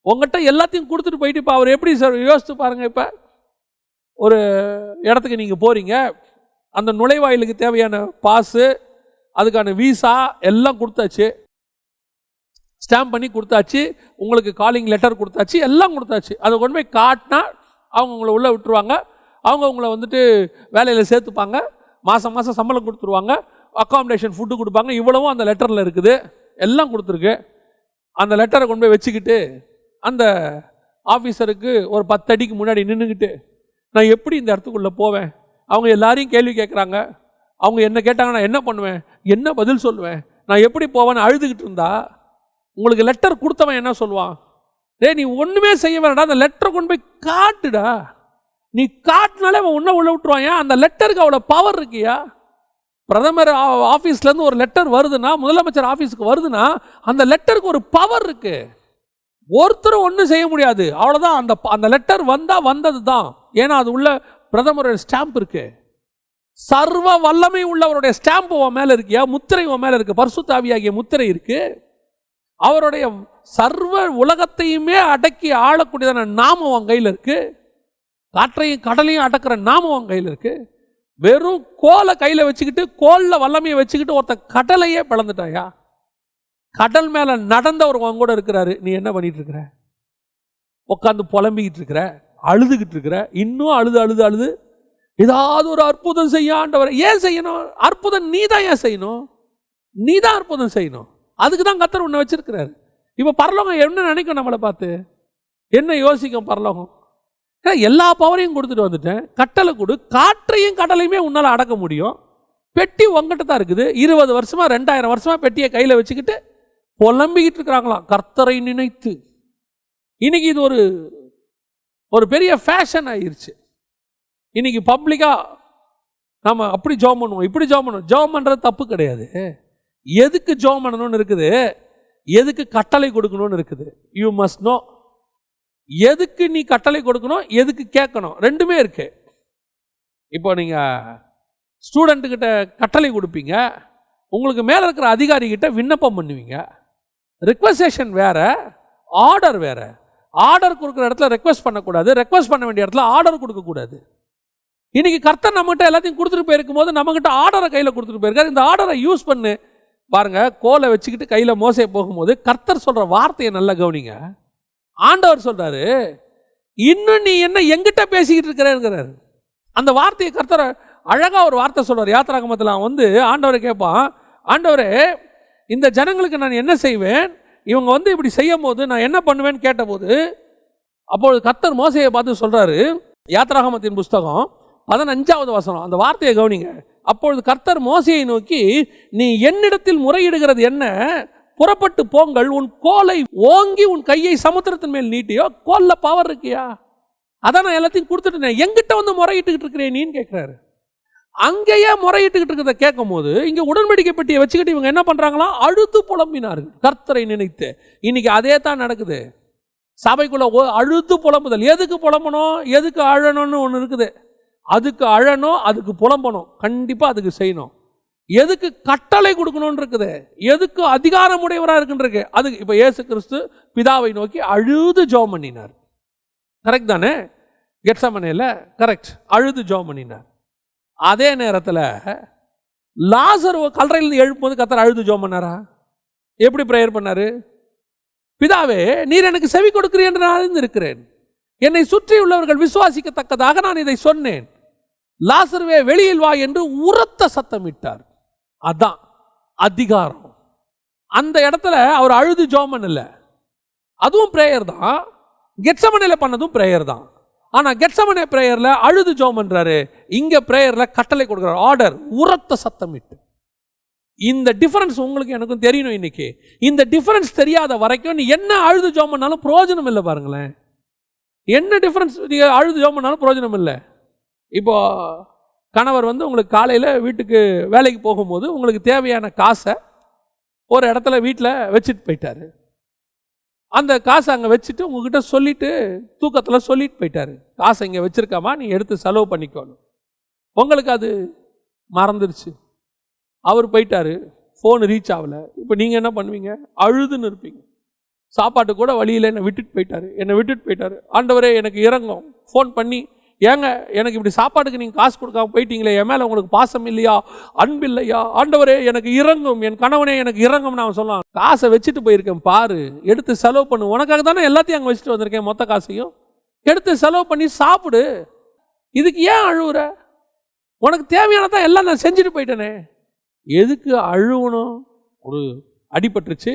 உங்ககிட்ட எல்லாத்தையும் கொடுத்துட்டு போயிட்டு இப்போ அவர் எப்படி சார் யோசித்து பாருங்க. இப்போ ஒரு இடத்துக்கு நீங்கள் போகிறீங்க, அந்த நுழைவாயிலுக்கு தேவையான பாஸு, அதுக்கான வீசா எல்லாம் கொடுத்தாச்சு, ஸ்டாம்ப் பண்ணி கொடுத்தாச்சு, உங்களுக்கு காலிங் லெட்டர் கொடுத்தாச்சு, எல்லாம் கொடுத்தாச்சு. அதை கொண்டு போய் காட்டினா அவங்க உங்களை உள்ளே விட்டுருவாங்க. அவங்க உங்களை வந்துட்டு வேலையில் சேர்த்துப்பாங்க, மாதம் மாதம் சம்பளம் கொடுத்துருவாங்க, அக்காமடேஷன் ஃபுட்டு கொடுப்பாங்க. இவ்வளவும் அந்த லெட்டரில் இருக்குது, எல்லாம் கொடுத்துருக்கு. அந்த லெட்டரை கொண்டு போய் வச்சுக்கிட்டு அந்த ஆஃபீஸருக்கு ஒரு 10 அடிக்கு முன்னாடி நின்றுக்கிட்டு, நான் எப்படி இந்த இடத்துக்குள்ளே போவேன்? அவங்க எல்லாரையும் கேள்வி கேட்குறாங்க. அவங்க என்ன கேட்டாங்க, நான் என்ன பண்ணுவேன், என்ன பதில் சொல்லுவேன், நான் எப்படி போவேன்னு அழுதுகிட்டு இருந்தா, உங்களுக்கு லெட்டர் கொடுத்தவன் என்ன சொல்லுவான்? நீ ஒன்றுமே செய்ய வேண்டாம், அந்த லெட்டரை கொண்டு போய் காட்டுடா. நீ காட்டினாலே அவன் உன்ன உள்ள விட்டுருவான். அந்த லெட்டருக்கு அவ்வளோ பவர் இருக்கியா? பிரதமர் ஆஃபீஸ்லேருந்து ஒரு லெட்டர் வருதுன்னா, முதலமைச்சர் ஆஃபீஸுக்கு வருதுன்னா, அந்த லெட்டருக்கு ஒரு பவர் இருக்கு. ஒருத்தரும் ஒன்றும் செய்ய முடியாது, அவ்வளோதான். அந்த லெட்டர் வந்தால் வந்தது தான். ஏன்னா அது உள்ள பிரதமருடைய ஸ்டாம்ப் இருக்கு. சர்வ வல்லமை உள்ளவருடைய ஸ்டாம்ப் உன் மேலே இருக்கியா? முத்திரை உன் மேலே இருக்கு, பரிசுத்த ஆவியாகிய முத்திரை இருக்கு. அவருடைய சர்வ உலகத்தையுமே அடக்கி ஆளக்கூடியதான நாமம் உன் கையில் இருக்கு. காற்றையும் கடலையும் அடக்கிற நாமம் உன் கையில் இருக்கு. வெறும் கோலை கையில் வச்சுக்கிட்டு, கோலில் வல்லமையை வச்சுக்கிட்டு ஒருத்த கடலையே பிளந்துட்டாயா? கடல் மேல நடந்தவர் உன் கூட இருக்கிறாரு. நீ என்ன பண்ணிட்டு இருக்கிற? உட்காந்து புலம்பிக்கிட்டு இருக்கிற, அழுதுகிட்டு இருக்கிற. இன்னும் அழுது அழுது அழுது ஏதாவது ஒரு அற்புதம் செய்ய ஆண்டவர். ஏன் செய்யணும் அற்புதம்? நீ தான் ஏன் செய்யணும்? நீ தான் அற்புதம் செய்யணும். அதுக்கு தான் கர்த்தர் உன்னை வச்சிருக்கிறாரு. இப்போ பரலோகம் என்ன நினைக்கும்? நம்மளை பார்த்து என்ன யோசிக்கும் பரலோகம்? எல்லா பவரையும் கொடுத்துட்டு வந்துட்டேன், கட்டளை கொடு, காற்றையும் கடலையுமே உன்னால் அடக்க முடியும். பெட்டி உங்ககிட்ட தான் இருக்குது. 20 வருஷமா 2000 வருஷமா பெட்டியை கையில் வச்சுக்கிட்டு புலம்பிக்கிட்டு இருக்கிறாங்களாம், கர்த்தரை நினைத்து. இன்னைக்கு இது ஒரு பெரிய ஃபேஷன் ஆயிருச்சு. இன்னைக்கு பப்ளிக்கா நம்ம அப்படி ஜெபம் பண்ணுவோம், இப்படி ஜெபம் பண்ணுவோம். ஜெபம் பண்றது தப்பு கிடையாது. எதுக்கு ஜெபம் பண்ணணும்னு இருக்குது? எதுக்கு கட்டளை கொடுக்கணும்னு இருக்குது. You must know. எதுக்கு நீ கட்டளை கொடுக்கணும், எதுக்கு கேட்கணும், ரெண்டுமே இருக்கு. இப்போ நீங்கள் ஸ்டூடெண்ட்டுக்கிட்ட கட்டளை கொடுப்பீங்க, உங்களுக்கு மேலே இருக்கிற அதிகாரிகிட்ட விண்ணப்பம் பண்ணுவீங்க. ரிக்வெஸ்டேஷன் வேற, ஆர்டர் வேற. ஆர்டர் கொடுக்குற இடத்துல ரெக்வெஸ்ட் பண்ணக்கூடாது, ரெக்வெஸ்ட் பண்ண வேண்டிய இடத்துல ஆர்டர் கொடுக்கக்கூடாது. இன்னைக்கு கர்த்தர் நம்மகிட்ட எல்லாத்தையும் கொடுத்துட்டு போயிருக்கும் போது நம்மகிட்ட ஆர்டரை கையில் கொடுத்துட்டு போயிருக்காரு. இந்த ஆர்டரை யூஸ் பண்ணு. பாருங்க, கோலை வச்சுக்கிட்டு கையில் மோசையை போகும்போது கர்த்தர் சொல்ற வார்த்தையை நல்லா கவனிங்க. ஆண்டவர் சொல்றாரு, இன்னும் நீ என்ன எங்கிட்ட பேசிக்கிட்டு இருக்கிறேங்கிறாரு. அந்த வார்த்தையை கர்த்தர் அழகா ஒரு வார்த்தை சொல்றாரு. யாத்திராகமத்தில் வந்து ஆண்டவரை கேட்பான், ஆண்டவரே இந்த ஜனங்களுக்கு நான் என்ன செய்வேன், இவங்க வந்து இப்படி செய்யும் போது நான் என்ன பண்ணுவேன்னு கேட்டபோது, அப்பொழுது கர்த்தர் மோசையை பார்த்து சொல்றாரு. யாத்திராகமத்தின் புஸ்தகம் 15வது வசனம், அந்த வார்த்தையை கவனிங்க. அப்பொழுது கர்த்தர் மோசையை நோக்கி, நீ என்னிடத்தில் முறையிடுகிறது என்ன, புறப்பட்டு போங்கள், உன் கோலை ஓங்கி உன் கையை சமுத்திரத்தின் மேல் நீட்டியோ. கோல்ல பவர் இருக்கியா? அதான் நான் எல்லாத்தையும் கொடுத்துட்டேன், எங்கிட்ட வந்து முறையிட்டுக்கிட்டு இருக்கிறேன் நீன்னு கேட்கிறாரு. அங்கேயே முறையிட்டுக்கிட்டு இருக்கிறத கேட்கும் போது இங்க உடன்படிக்கை பெட்டியை வச்சுக்கிட்டு இவங்க என்ன பண்றாங்களா, அழுது புலம்பினார்கள் கர்த்தரை நினைத்து. இன்னைக்கு அதே தான் நடக்குது சபைக்குள்ள. அழுது புலம்புதல். எதுக்கு புலம்பணும், எதுக்கு அழணும்னு ஒன்று இருக்குது. அதுக்கு அழணும், அதுக்கு புலம்பணும், கண்டிப்பா அதுக்கு செய்யணும். எதுக்கு கட்டளை கொடுக்கணும்னு இருக்குது, எதுக்கு அதிகாரம் உடையவராக இருக்குன்றிருக்கு. அதுக்கு இப்போ இயேசு கிறிஸ்து பிதாவை நோக்கி அழுது ஜெபம் பண்ணினார். கரெக்ட் தானே? கெத்செமனேல கரெக்ட், அழுது ஜெபம் பண்ணினார். அதே நேரத்தில் லாசர் கல்லறையிலிருந்து எழுப்பும்போது கர்த்தர் அழுது ஜெபம் பண்ணாரா? எப்படி பிரேயர் பண்ணாரு? பிதாவே, நீர் எனக்கு செவி கொடுக்கிறீர் என்று நான் அறிந்திருக்கிறேன், என்னை சுற்றி உள்ளவர்கள் விசுவாசிக்கத்தக்கதாக நான் இதை சொன்னேன். லாசருவே வெளியில் வா என்று உரத்த சத்தமிட்டார். அதான் அதிகாரம். அந்த இடத்துல அவர் அழுது ஜெபம் பண்ணல, அதுவும் பிரேயர் தான். கெத்செமனேல பண்ணதும் பிரேயர் தான். ஆனா கெத்செமனே பிரேயர்ல அழுது ஜெபம் பண்றாரு, இங்க பிரேயர்ல கட்டளை கொடுக்கிறார், ஆர்டர், உரத்த சத்தமிட்டு. இந்த டிஃபரன்ஸ் உங்களுக்கு எனக்கும் தெரியணும். இன்னைக்கு இந்த டிஃபரன்ஸ் தெரியாத வரைக்கும் நீ என்ன அழுது ஜெபம் பண்ணாலும் பிரயோஜனம் இல்லை. பாருங்களேன், என்ன டிஃபரன்ஸ், நீங்க அழுது ஜெபம் பண்ணாலும் பிரயோஜனம் இல்லை. இப்போ கணவர் வந்து உங்களுக்கு காலையில் வீட்டுக்கு வேலைக்கு போகும்போது உங்களுக்கு தேவையான காசை ஒரு இடத்துல வீட்டில் வச்சுட்டு போயிட்டாரு. அந்த காசை அங்கே வச்சுட்டு உங்ககிட்ட சொல்லிட்டு தூக்கத்தில் சொல்லிட்டு போயிட்டாரு, காசை இங்கே வச்சிருக்காமா, நீ எடுத்து செலவு பண்ணிக்கணும். உங்களுக்கு அது மறந்துடுச்சு, அவர் போயிட்டாரு, ஃபோன் ரீச் ஆகலை. இப்போ நீங்கள் என்ன பண்ணுவீங்க? அழுதுன்னு இருப்பீங்க. சாப்பாட்டு கூட வழியில் என்னை விட்டுட்டு போயிட்டாரு, ஆண்டவரே எனக்கு இறங்கும். ஃபோன் பண்ணி, ஏங்க எனக்கு இப்படி சாப்பாட்டுக்கு நீங்கள் காசு கொடுக்காம போயிட்டீங்களே, என் மேலே உங்களுக்கு பாசம் இல்லையா, அன்பு இல்லையா, ஆண்டவரே எனக்கு இறங்கும், என் கணவனே எனக்கு இறங்கும். நான் சொல்லலாம், காசை வச்சுட்டு போயிருக்கேன் பாரு, எடுத்து செலவு பண்ணு. உனக்காக தானே எல்லாத்தையும் அங்கே வச்சுட்டு வந்திருக்கேன், மொத்த காசையும் எடுத்து செலவு பண்ணி சாப்பிடு. இதுக்கு ஏன் அழுவுற? உனக்கு தேவையானதான் எல்லாம் நான் செஞ்சுட்டு போயிட்டேனே, எதுக்கு அழுவணும்? ஒரு அடிபட்டுருச்சு,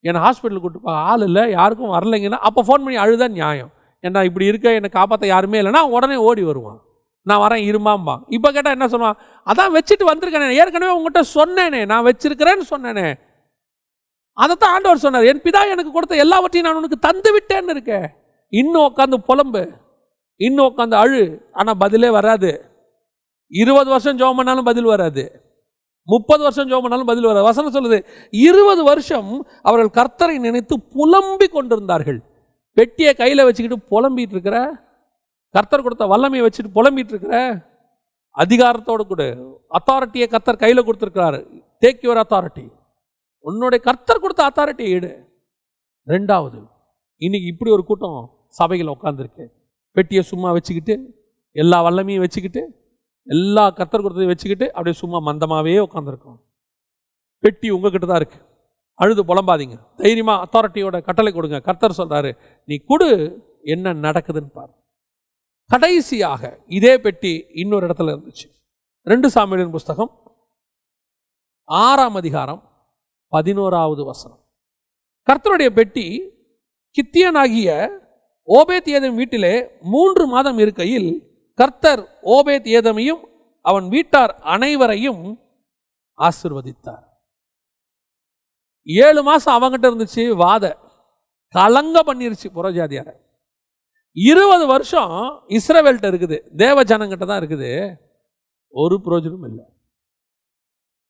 என்னை ஹாஸ்பிட்டலுக்கு கூட்டு போக ஆள் இல்லை, யாருக்கும் வரலைங்கன்னா அப்போ ஃபோன் பண்ணி அழுதான் நியாயம். ஏன்னா இப்படி இருக்க, என்னை காப்பாற்ற யாருமே இல்லைன்னா உடனே ஓடி வருவான், நான் வரேன் இருமாம்பான். இப்போ கேட்டால் என்ன சொல்லுவான்? அதான் வச்சுட்டு வந்திருக்கேனே, ஏற்கனவே உங்கள்கிட்ட சொன்னேனே, நான் வச்சிருக்கிறேன்னு சொன்னேனே. அதைத்தான் ஆண்டவர் சொன்னார், என் பிதா எனக்கு கொடுத்த எல்லாவற்றையும் நான் உனக்கு தந்து விட்டேன்னு இருக்கேன். இன்னும் உட்காந்து புலம்பு, இன்னும் உட்காந்து அழு, ஆனால் பதிலே வராது. 20 வருஷம் ஜெபம் பண்ணாலும் பதில் வராது, 30 வருஷம் ஜெபம் பண்ணாலும் பதில் வராது. வசனம் சொல்லுது, 20 வருஷம் அவர்கள் கர்த்தரை நினைத்து புலம்பி கொண்டிருந்தார்கள். பெட்டியை கையில் வச்சுக்கிட்டு புலம்பிட்டு இருக்கிற, கர்த்தர் கொடுத்த வல்லமையை வச்சுட்டு புலம்பிட்டு இருக்கிற, அதிகாரத்தோடு கூட அத்தாரிட்டியை கர்த்தர் கையில் கொடுத்துருக்கிறாரு. டேக் யுவர் அத்தாரிட்டி, உன்னுடைய கர்த்தர் கொடுத்த அத்தாரிட்டியை எடு. ரெண்டாவது, இன்னைக்கு இப்படி ஒரு கூட்டம் சபையில் உட்காந்துருக்கு, பெட்டியை சும்மா வச்சுக்கிட்டு, எல்லா வல்லமையும் வச்சுக்கிட்டு, எல்லா கர்த்தர் கொடுத்ததையும் வச்சுக்கிட்டு அப்படியே சும்மா மந்தமாகவே உட்காந்துருக்கோம். பெட்டி உங்ககிட்ட தான் இருக்கு, அழுது புலம்பாதீங்க, தைரியமா அத்தாரிட்டியோட கட்டளை கொடுங்க. கர்த்தர் சொல்றாரு, நீ கொடு, என்ன நடக்குதுன்னு பாரு. கடைசியாக இதே பெட்டி இன்னொரு இடத்துல இருந்துச்சு. 2 சாமுவேலின் புஸ்தகம் 6ஆம் அதிகாரம் 11வது வசனம். கர்த்தருடைய பெட்டி கித்தியனாகிய ஓபேத் ஏதம் வீட்டிலே 3 மாதம் இருக்கையில் கர்த்தர் ஓபேத் ஏதமையும் அவன் வீட்டார் அனைவரையும் ஆசீர்வதித்தார். 7 மாசம் அவங்கிட்ட இருந்துச்சு, வாத கலங்க பண்ணிருச்சு புறஜாதியார. 20 வருஷம் இஸ்ரவேல்கிட்ட இருக்குது, தேவ ஜனங்கிட்ட தான் இருக்குது, ஒரு பிரயோஜனம் இல்லை.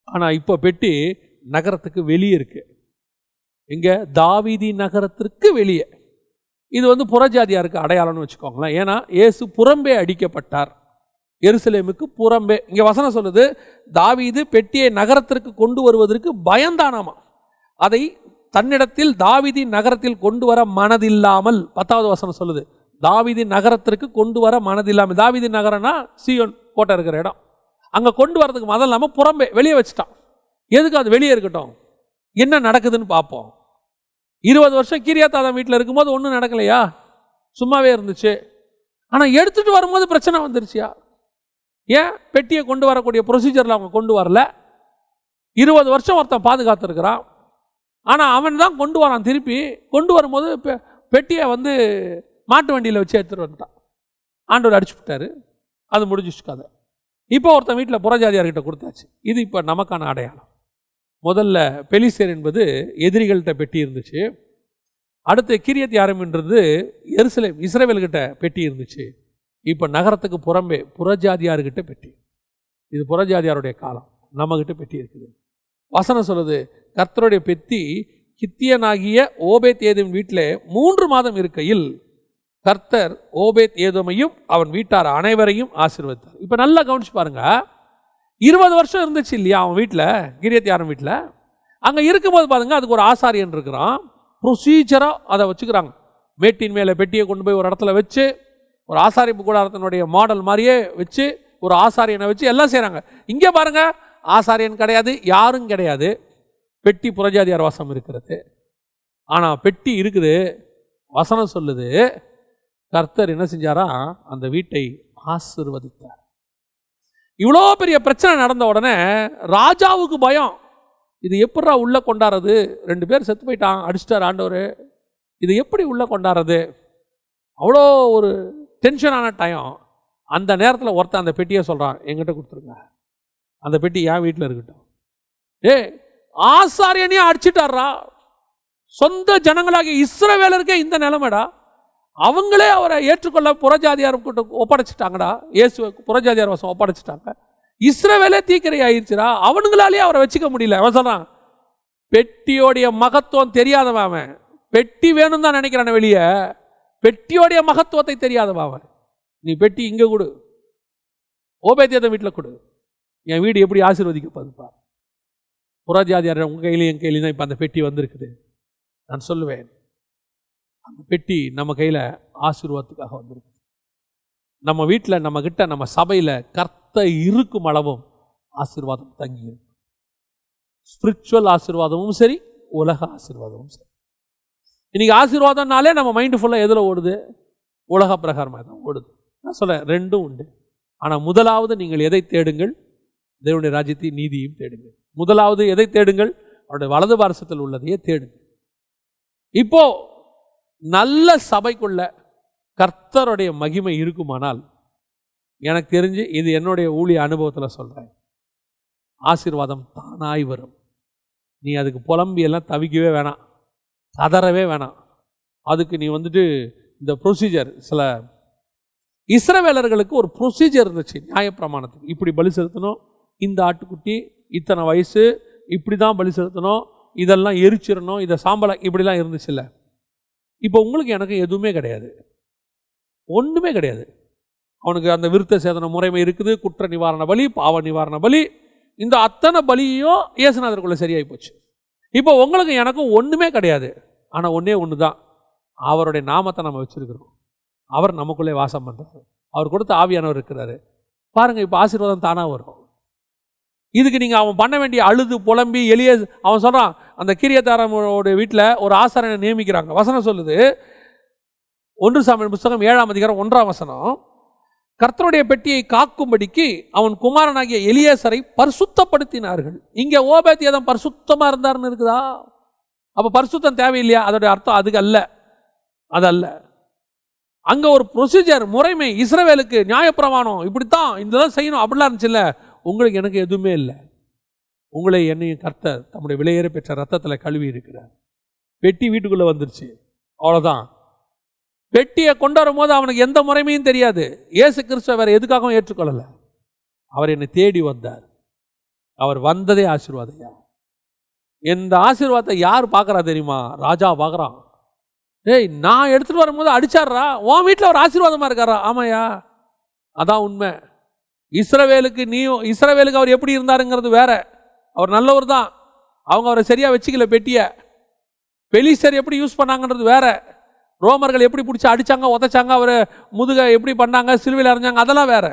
ஆனா இப்போ பெட்டி நகரத்துக்கு வெளியே இருக்கு. இங்க தாவீதி நகரத்திற்கு வெளியே. இது வந்து புறஜாதியாருக்கு அடையாளம்னு வச்சுக்கோங்களேன். ஏன்னா இயேசு புறம்பே அடிக்கப்பட்டார், எருசலேமுக்கு புறம்பே. இங்க வசனம் சொல்லுது, தாவீது பெட்டியை நகரத்திற்கு கொண்டு வருவதற்கு பயந்தானாமா. அதை தன்னிடத்தில் தாவீதி நகரத்தில் கொண்டு வர மனதில்லாமல், 10வது வசனம் சொல்லுது, தாவீதி நகரத்திற்கு கொண்டு வர மனதில்லாமல். தாவீதி நகரம்னா சீயோன் கோட்டை இருக்கிற இடம். அங்கே கொண்டு வரதுக்கு மதம் இல்லாமல் புறம்பே வெளியே வச்சுட்டான். எதுக்கு அது வெளியே இருக்கட்டும், என்ன நடக்குதுன்னு பார்ப்போம். 20 வருஷம் கிரியாத்தாதான் வீட்டில் இருக்கும்போது ஒன்றும் நடக்கலையா, சும்மாவே இருந்துச்சு. ஆனால் எடுத்துகிட்டு வரும்போது பிரச்சனை வந்துருச்சியா? ஏன் பெட்டியை கொண்டு வரக்கூடிய ப்ரொசீஜரில் அவங்க கொண்டு வரல? 20 வருஷம் ஒருத்தன் பாதுகாத்துருக்கிறான். ஆனால் அவன் தான் கொண்டு வரான். திருப்பி கொண்டு வரும்போது பெட்டியை வந்து மாட்டு வண்டியில் வச்சு எடுத்துகிட்டு வந்துட்டான். ஆண்டவர் அடிச்சு விட்டாரு, அது முடிஞ்சிச்சு கதை. இப்போ ஒருத்தன் வீட்டில் புறஜாதியார்கிட்ட கொடுத்தாச்சு. இது இப்போ நமக்கான அடையாளம். முதல்ல பெலிஸ்தர் என்பது எதிரிகள்கிட்ட பெட்டி இருந்துச்சு. அடுத்து கிரியத் யாரிம்ன்றது எருசலேம் இஸ்ரவேல்கிட்ட பெட்டி இருந்துச்சு. இப்போ நகரத்துக்கு புறம்பே புறஜாதியார்கிட்ட பெட்டி. இது புறஜாதியாருடைய காலம். நம்மகிட்ட பெட்டி இருக்குது. வசனம் சொல்லுது, கர்த்தருடைய பெட்டி கித்தியனாகிய ஓபேத் ஏதோம் வீட்டில் 3 மாதம் இருக்கையில் கர்த்தர் ஓபேத் ஏதோமையும் அவன் வீட்டார் அனைவரையும் ஆசீர்வதித்தார். இப்போ நல்லா கவனிச்சு பாருங்க, 20 வருஷம் இருந்துச்சு இல்லையா அவன் வீட்டில், கிரியத் யாரும் வீட்டில். அங்கே இருக்கும்போது பாருங்க, அதுக்கு ஒரு ஆசாரியன் இருக்கிறான். ப்ரொசீஜராக அதை வச்சுக்கிறாங்க. மேட்டின் மேலே பெட்டியை கொண்டு போய் ஒரு இடத்துல வச்சு, ஒரு ஆசாரிப்பு கூடாரத்தினுடைய மாடல் மாதிரியே வச்சு, ஒரு ஆசாரியனை வச்சு எல்லாம் செய்கிறாங்க. இங்கே பாருங்க, ஆசாரியன் கிடையாது, யாரும் கிடையாது. பெட்டி புறஜாதியார் வாசம் இருக்கிறது. ஆனால் பெட்டி இருக்குது. வசனம் சொல்லுது, கர்த்தர் என்ன செஞ்சாரா, அந்த வீட்டை ஆசீர்வதித்தார். இவ்வளோ பெரிய பிரச்சனை நடந்த உடனே ராஜாவுக்கு பயம். இது எப்படா உள்ள கொண்டாடுறது? 2 பேர் செத்து போயிட்டான், அடிச்சிட்டார் ஆண்டவர், இது எப்படி உள்ள கொண்டாடுறது? அவ்வளோ ஒரு டென்ஷனான டைம். அந்த நேரத்தில் ஒருத்தன் அந்த பெட்டியை சொல்கிறான், என்கிட்ட கொடுத்துருங்க, அந்த பெட்டி என் வீட்டில் இருக்கட்டும். ஆசாரியனே அடிச்சிட்டாரா, சொந்த ஜனங்களாகிய இஸ்ரவேலருக்கே இந்த நிலைமைடா. அவங்களே அவரை ஏற்றுக்கொள்ள புறஜாதியார் ஒப்படைச்சிட்டாங்கடா. இயேசு புறஜாதியார் வசம் ஒப்படைச்சிட்டாங்க. இஸ்ரவேலே தீக்கிரை ஆயிடுச்சுடா. அவனுங்களாலேயே அவரை வச்சுக்க முடியல. அவன் சொல்றான், பெட்டியோடைய மகத்துவம் தெரியாதவன் அவன். பெட்டி வேணும் தான் நினைக்கிறான் வெளியே, பெட்டியோடைய மகத்துவத்தை தெரியாதவன் அவன். நீ பெட்டி இங்கே கொடு, ஓபேத் வீட்டில் கொடு, என் வீடு எப்படி ஆசீர்வதிக்கப்படுப்பா. புறஜாதியார் உங்கள் கையிலையும் என் கையிலையும் தான் இப்போ அந்த பெட்டி வந்திருக்குது. நான் சொல்லுவேன், அந்த பெட்டி நம்ம கையில் ஆசீர்வாதத்துக்காக வந்திருக்கு. நம்ம வீட்டில், நம்ம கிட்ட, நம்ம சபையில் கர்த்தர் இருக்கும் அளவும் ஆசீர்வாதம் தங்கி இருக்கு. ஸ்பிரிச்சுவல் ஆசீர்வாதமும் சரி, உலக ஆசீர்வாதமும் சரி. இன்னைக்கு ஆசீர்வாதம்னாலே நம்ம மைண்டு ஃபுல்லாக எதில் ஓடுது? உலக பிரகாரமாக தான் ஓடுது. நான் சொல்ல, ரெண்டும் உண்டு. ஆனால் முதலாவது நீங்கள் எதை தேடுங்கள்? தேவனுடைய ராஜ்யத்தை நீதியும் தேடுங்கள். முதலாவது எதை தேடுங்கள்? அவருடைய வலது பாரசத்தில் உள்ளதையே தேடுங்கள். இப்போ நல்ல சபைக்குள்ள கர்த்தருடைய மகிமை இருக்குமானால், எனக்கு தெரிஞ்சு இது என்னுடைய ஊழிய அனுபவத்தில் சொல்கிறேன், ஆசீர்வாதம் தானாய் வரும். நீ அதுக்கு புலம்பி எல்லாம் தவிக்கவே வேணாம், கதறவே வேணாம். அதுக்கு நீ வந்துட்டு இந்த ப்ரொசீஜர், சில இஸ்ரவேலர்களுக்கு ஒரு ப்ரொசீஜர் இருந்துச்சு நியாயப்பிரமாணத்துக்கு. இப்படி பலி செலுத்தணும், இந்த ஆட்டுக்குட்டி இத்தனை வயசு, இப்படி தான் பலி செலுத்தணும், இதெல்லாம் எரிச்சிடணும், இதை சாம்பலை, இப்படிலாம் இருந்துச்சு இல்லை. இப்போ உங்களுக்கு எனக்கு எதுவுமே கிடையாது, ஒன்றுமே கிடையாது. அவனுக்கு அந்த விருத்த சேதன முறைமை இருக்குது, குற்ற நிவாரண பலி, பாவ நிவாரண பலி, இந்த அத்தனை பலியும் இயேசுநாதருக்குள்ளே சரியாகி போச்சு. இப்போ உங்களுக்கு எனக்கும் ஒன்றுமே கிடையாது. ஆனால் ஒன்றே ஒன்று தான், அவருடைய நாமத்தை நம்ம வச்சுருக்கிறோம். அவர் நமக்குள்ளே வாசம் பண்ணுறாரு, அவர் கொடுத்த ஆவியானவர் இருக்கிறாரு. பாருங்கள், இப்போ ஆசீர்வாதம் தானாக வரும். இதுக்கு நீங்கள் அவன் பண்ண வேண்டிய அழுது புலம்பி எளிய, அவன் சொல்கிறான், அந்த கிரியத்தாரோட வீட்டில் ஒரு ஆசாரியனை நியமிக்கிறாங்க. வசனம் சொல்லுது, 1 சாமுவேல் புத்தகம் 7ஆம் அதிகாரம் 1ஆம் வசனம், கர்த்தருடைய பெட்டியை காக்கும்படிக்கு அவன் குமாரனாகிய எலியேசரை பரிசுத்தப்படுத்தினார்கள். இங்கே ஓபேத் ஏதோம் பரிசுத்தமாக இருந்தார்னு இருக்குதா? அப்போ பரிசுத்தம் தேவையில்லையா? அதோடைய அர்த்தம் அதுக்கு அல்ல, அதல்ல. அங்கே ஒரு ப்ரொசீஜர், முறைமை, இஸ்ரவேலுக்கு நியாயப்பிரமாணம், இப்படித்தான் இதெல்லாம் செய்யணும் அப்படிலாம் இருந்துச்சு இல்லை. உங்களுக்கு எனக்கு எதுவுமே இல்லை. உங்களை என்னையும் கர்த்தர் தம்முடைய விலையேற பெற்ற ரத்தத்தில் கழுவி இருக்கிறார். பெட்டி வீட்டுக்குள்ளே வந்துருச்சு, அவ்வளோதான். பெட்டியை கொண்டு வரும்போது அவனுக்கு எந்த முறைமையும் தெரியாது. இயேசு கிறிஸ்துவ வேறு எதுக்காகவும் ஏற்றுக்கொள்ளலை. அவர் என்னை தேடி வந்தார். அவர் வந்ததே ஆசீர்வாதையா. இந்த ஆசீர்வாதத்தை யார் பார்க்குறா தெரியுமா? ராஜா பார்க்குறான். ஏய், நான் எடுத்துகிட்டு வரும்போது அடிச்சாடுறா, உன் வீட்டில் ஒரு ஆசீர்வாதமாக இருக்காரா? ஆமாயா, அதான் உண்மை. இஸ்ரவேலுக்கு அவர் எப்படி இருந்தாருங்கிறது வேற. அவர் நல்லவர் தான், அவங்க அவரை சரியாக வச்சுக்கல பெட்டிய. பெலிஸ்தர் எப்படி யூஸ் பண்ணாங்கன்றது வேற. ரோமர்கள் எப்படி பிடிச்சி அடித்தாங்க, உதைச்சாங்க, அவர் முதுகை எப்படி பண்ணாங்க, சிலுவையில் அரைஞ்சாங்க, அதெல்லாம் வேற.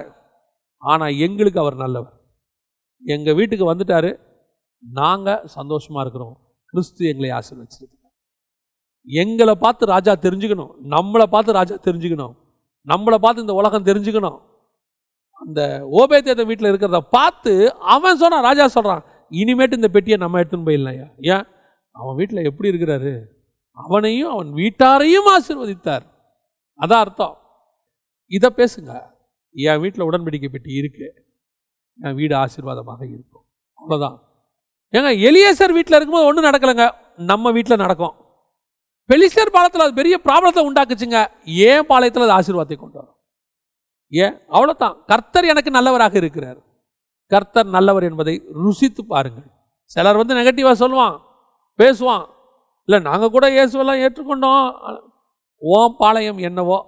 ஆனால் எங்களுக்கு அவர் நல்லவர். எங்கள் வீட்டுக்கு வந்துட்டாரு, நாங்கள் சந்தோஷமாக இருக்கிறோம். கிறிஸ்து எங்களை ஆசீர்வதிச்சிருக்கு. எங்களை பார்த்து ராஜா தெரிஞ்சுக்கணும், நம்மளை பார்த்து ராஜா தெரிஞ்சுக்கணும், நம்மளை பார்த்து இந்த உலகம் தெரிஞ்சுக்கணும். அந்த ஓபேத்தேத்த வீட்டில் இருக்கிறத பார்த்து அவன் சொன்னான், ராஜா சொல்கிறான், இனிமேட்டு இந்த பெட்டியை நம்ம எடுத்துன்னு போயிடலையா? ஏன்? அவன் வீட்டில் எப்படி இருக்கிறாரு, அவனையும் அவன் வீட்டாரையும் ஆசீர்வதித்தார். அதான் அர்த்தம். இதை பேசுங்க. என் வீட்டில் உடன்படிக்கை பெட்டி இருக்கு, என் வீடு ஆசீர்வாதமாக இருக்கும். அவ்வளோதான். ஏங்க, எலியேசர் வீட்டில் இருக்கும்போது ஒன்றும் நடக்கலைங்க, நம்ம வீட்டில் நடக்கும். பெலிஸ்தர் பாலத்தில் அது பெரிய ப்ராப்ளத்தை உண்டாக்குச்சுங்க, ஏன் பாளையத்தில் அது ஆசீர்வாதத்தை கொண்டு வரும். ஏன்? அவ்வளோதான். கர்த்தர் எனக்கு நல்லவராக இருக்கிறார். கர்த்தர் நல்லவர் என்பதை ருசித்து பாருங்கள். சிலர் வந்து நெகட்டிவாக சொல்லுவான், பேசுவான். இல்லை, நாங்கள் கூட இயேசுவெல்லாம் ஏற்றுக்கொண்டோம். உன் பாளையம் என்னவோ,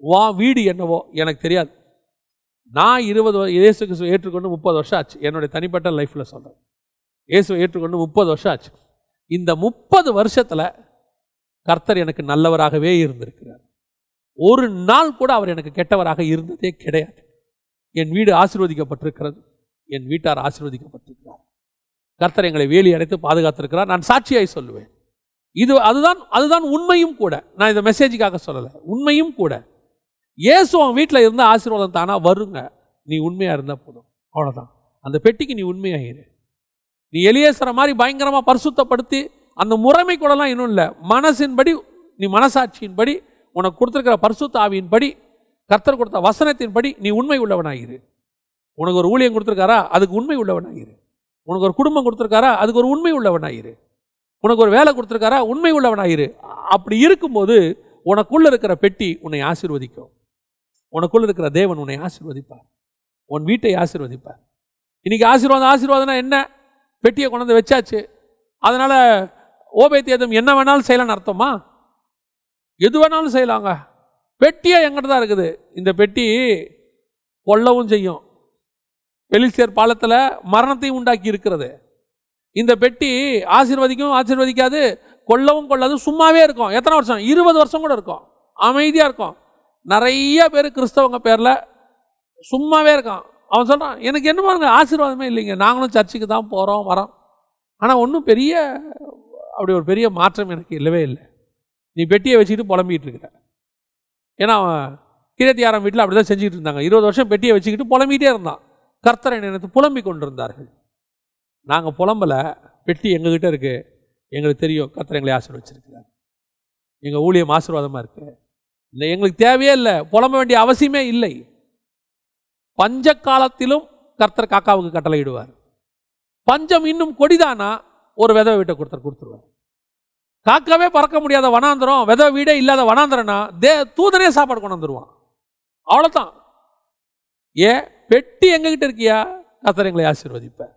உன் வீடு என்னவோ எனக்கு தெரியாது. நான் 20 இயேசுக்கு ஏற்றுக்கொண்டு 30 வருஷம் ஆச்சு. என்னுடைய தனிப்பட்ட லைஃப்பில் சொல்கிறேன், இயேசுவை ஏற்றுக்கொண்டு 30 வருஷம் ஆச்சு. இந்த 30 வருஷத்தில் கர்த்தர் எனக்கு நல்லவராகவே இருந்திருக்கிறார். ஒரு நாள் கூட அவர் எனக்கு கெட்டவராக இருந்ததே கிடையாது. என் வீடு ஆசீர்வதிக்கப்பட்டிருக்கிறது, என் வீட்டார் ஆசீர்வதிக்கப்பட்டிருக்கிறார். கர்த்தர் எங்களை வேலி அடைத்து பாதுகாத்திருக்கிறார். நான் சாட்சியாய் சொல்லுவேன். அதுதான் உண்மையும் கூட. நான் இந்த மெசேஜுக்காக சொல்லலை, உண்மையும் கூட. இயேசு அவன் வீட்டில் இருந்த ஆசீர்வாதம் தானா வருங்க, நீ உண்மையாக இருந்தால் போதும். அவ்வளோதான். அந்த பெட்டிக்கு நீ உண்மையாகிரு. நீ எலியேசரை மாதிரி பயங்கரமாக பரிசுத்தப்படுத்தி அந்த முறைமை கூடலாம் இன்னும் இல்லை. மனசின்படி, நீ மனசாட்சியின்படி, உனக்கு கொடுத்துருக்கிற பரிசுத்த ஆவியின்படி, கர்த்தர் கொடுத்த வசனத்தின்படி நீ உண்மை உள்ளவனாகிரு. உனக்கு ஒரு ஊழியம் கொடுத்துருக்காரா, அதுக்கு உண்மை உள்ளவனாகிரு. உனக்கு ஒரு குடும்பம் கொடுத்துருக்காரா, அதுக்கு ஒரு உண்மை உள்ளவனாகிரு. உனக்கு ஒரு வேலை கொடுத்துருக்காரா, உண்மை உள்ளவனாகிரு. அப்படி இருக்கும்போது உனக்குள்ள இருக்கிற பெட்டி உன்னை ஆசீர்வதிக்கும். உனக்குள்ள இருக்கிற தேவன் உன்னை ஆசீர்வதிப்பார், உன் வீட்டை ஆசீர்வதிப்பார். இன்னைக்கு ஆசீர்வாதம்னா என்ன? பெட்டியை கொண்டு வந்து வச்சாச்சு, அதனால ஓபேத்தேதம் என்ன வேணாலும் செய்யலான்னு அர்த்தமா? எது வேணாலும் செய்யலாங்க. பெட்டியே எங்கிட்ட தான் இருக்குது. இந்த பெட்டி கொல்லவும் செய்யும், பெலிஸ்தர் பாலத்தில் மரணத்தையும் உண்டாக்கி இருக்கிறது. இந்த பெட்டி ஆசீர்வதிக்காது, கொல்லவும் கொள்ளாது, சும்மாவே இருக்கும். எத்தனை வருஷம்? 20 வருஷம் கூட இருக்கும், அமைதியாக இருக்கும். நிறைய பேர் கிறிஸ்தவங்க பேரில் சும்மாவே இருக்கான். அவன் சொல்கிறான், எனக்கு என்ன பாருங்க ஆசீர்வாதமே இல்லைங்க, நாங்களும் சர்ச்சுக்கு தான் போகிறோம் வரோம், ஆனால் ஒன்றும் அப்படி ஒரு பெரிய மாற்றம் எனக்கு இல்லவே இல்லை. நீ பெட்டியை வச்சுக்கிட்டு புலம்பிகிட்டு இருக்கிற. ஏன்னா அவன் கிரேத்தியாரம் வீட்டில் அப்படி தான் செஞ்சுக்கிட்டு இருந்தாங்க. 20 வருஷம் பெட்டியை வச்சுக்கிட்டு புலம்பிகிட்டே இருந்தான். கர்த்தரை நினைத்து புலம்பி கொண்டிருந்தார்கள். நாங்கள் புலம்பலை, பெட்டி எங்ககிட்ட இருக்குது, எங்களுக்கு தெரியும் கர்த்தர் எங்களை ஆசீர்வதிச்சிருக்கிறார், எங்கள் ஊழியம் ஆசீர்வாதமாக இருக்குது. இல்லை, எங்களுக்கு தேவையே இல்லை, புலம்ப வேண்டிய அவசியமே இல்லை. பஞ்ச காலத்திலும் கர்த்தர் காக்காவுக்கு கட்டளையிடுவார். பஞ்சம் இன்னும் கொடிதானா ஒரு விதவை வீட்டை கொடுத்துருவார். காக்காவே பறக்க முடியாத வனாந்திரம், விதவை வீடே இல்லாத வனாந்திரம்னா தூதனே சாப்பாடு கொண்டு வந்துடுவான். அவ்வளோதான். ஏன்? பெட்டி எங்ககிட்ட இருக்கியா, கர்த்தர் எங்களை ஆசீர்வதிப்பார்.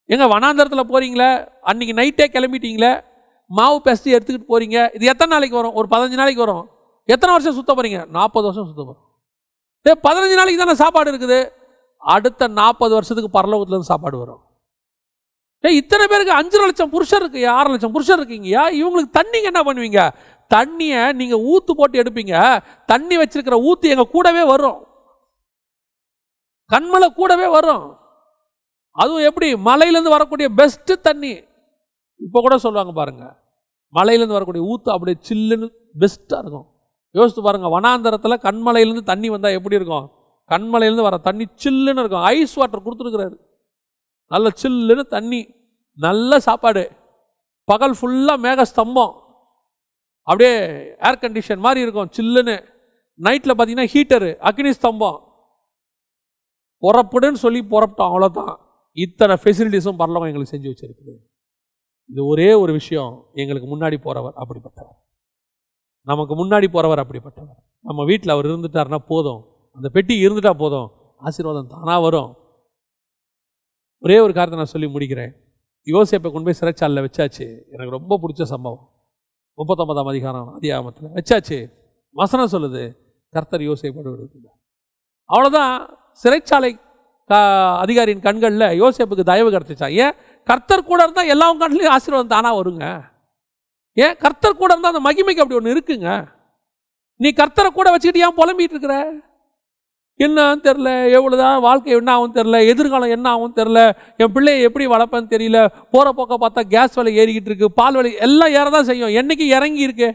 எங்க வனாந்தரத்தில் போறீங்களே, அன்னைக்கு நைட்டே கிளம்பிட்டீங்களே, மாவு பெஸ்டி எடுத்துக்கிட்டு போறீங்க, இது எத்தனை நாளைக்கு வரும்? ஒரு 15 நாளைக்கு வரும். எத்தனை வருஷம் சுத்த போறீங்க? 40 வருஷம் சுத்த போறோம். 15 நாளைக்கு தானே சாப்பாடு இருக்குது, அடுத்த 40 வருஷத்துக்கு பரலோகத்துலேருந்து சாப்பாடு வரும். இத்தனை பேருக்கு 5 லட்சம் புருஷர் இருக்கு, 6 லட்சம் புருஷர் இருக்கீங்கயா, இவங்களுக்கு தண்ணிக்கு என்ன பண்ணுவீங்க? தண்ணியை நீங்க ஊத்து போட்டு எடுப்பீங்க. தண்ணி வச்சிருக்கிற ஊத்து எங்க கூடவே வரும், கண்மலை கூடவே வரும். அதுவும் எப்படி? மலையிலேருந்து வரக்கூடிய பெஸ்ட் தண்ணி. இப்போ கூட சொல்லுவாங்க பாருங்க, மலையிலேருந்து வரக்கூடிய ஊத்து அப்படியே சில்லுன்னு பெஸ்ட்டாக இருக்கும். யோசித்து பாருங்க, வனாந்தரத்தில் கண்மலையிலேருந்து தண்ணி வந்தால் எப்படி இருக்கும்? கண்மலையிலேருந்து வர தண்ணி சில்லுன்னு இருக்கும். ஐஸ் வாட்டர் கொடுத்துருக்குறாரு, நல்ல சில்லுன்னு தண்ணி, நல்ல சாப்பாடு. பகல் ஃபுல்லாக மேக ஸ்தம்பம், அப்படியே ஏர் கண்டிஷன் மாதிரி இருக்கும் சில்லுன்னு. நைட்டில் பார்த்தீங்கன்னா ஹீட்டரு, அக்னி ஸ்தம்பம். புறப்படுன்னு சொல்லி புறப்பட்டோம், அவ்வளோதான். இத்தனை ஃபெசிலிட்டிஸும் பரலோகம் எங்களுக்கு செஞ்சு வச்சிருக்குது. இது ஒரே ஒரு விஷயம், எங்களுக்கு முன்னாடி போகிறவர் அப்படிப்பட்டவர், நமக்கு முன்னாடி போகிறவர் அப்படிப்பட்டவர். நம்ம வீட்டில் அவர் இருந்துட்டாருன்னா போதும், அந்த பெட்டி இருந்துட்டா போதும், ஆசீர்வாதம் தானாக வரும். ஒரே ஒரு காரியத்தை நான் சொல்லி முடிக்கிறேன். யோசேப்பை கொண்டு போய் சிறைச்சாலையில் வச்சாச்சு. எனக்கு ரொம்ப பிடிச்ச சம்பவம் 39ஆம் அதிகாரம் அதிகாரத்தில் வச்சாச்சு. வசனம் சொல்லுது, கர்த்தர் யோசேப்போடு இருக்குது. அவ்வளோதான். சிறைச்சாலை அதிகாரியின் கண்களில் யோசேப்புக்கு தயவு கிடைச்சிச்சா? ஏன்? கர்த்தர் கூட இருந்தால் எல்லா கண்ணிலையும் ஆசீர்வாதம் தானா வருங்க. ஏன்? கர்த்தர் கூட இருந்தால் அந்த மகிமைக்கு அப்படி ஒன்று இருக்குங்க. நீ கர்த்தரை கூட வச்சுக்கிட்டு ஏன் புலம்பிட்டு இருக்கிற? என்னன்னு தெரில, எவ்வளோதான் வாழ்க்கை என்ன ஆகும் தெரில, எதிர்காலம் என்ன ஆகும் தெரில, என் பிள்ளையை எப்படி வளர்ப்பேன்னு தெரியல, போகிற போக்க பார்த்தா கேஸ் விலை ஏறிக்கிட்டு இருக்கு, பால் விலை எல்லாம் ஏறதான் செய்யும். என்னைக்கு இறங்கியிருக்கு?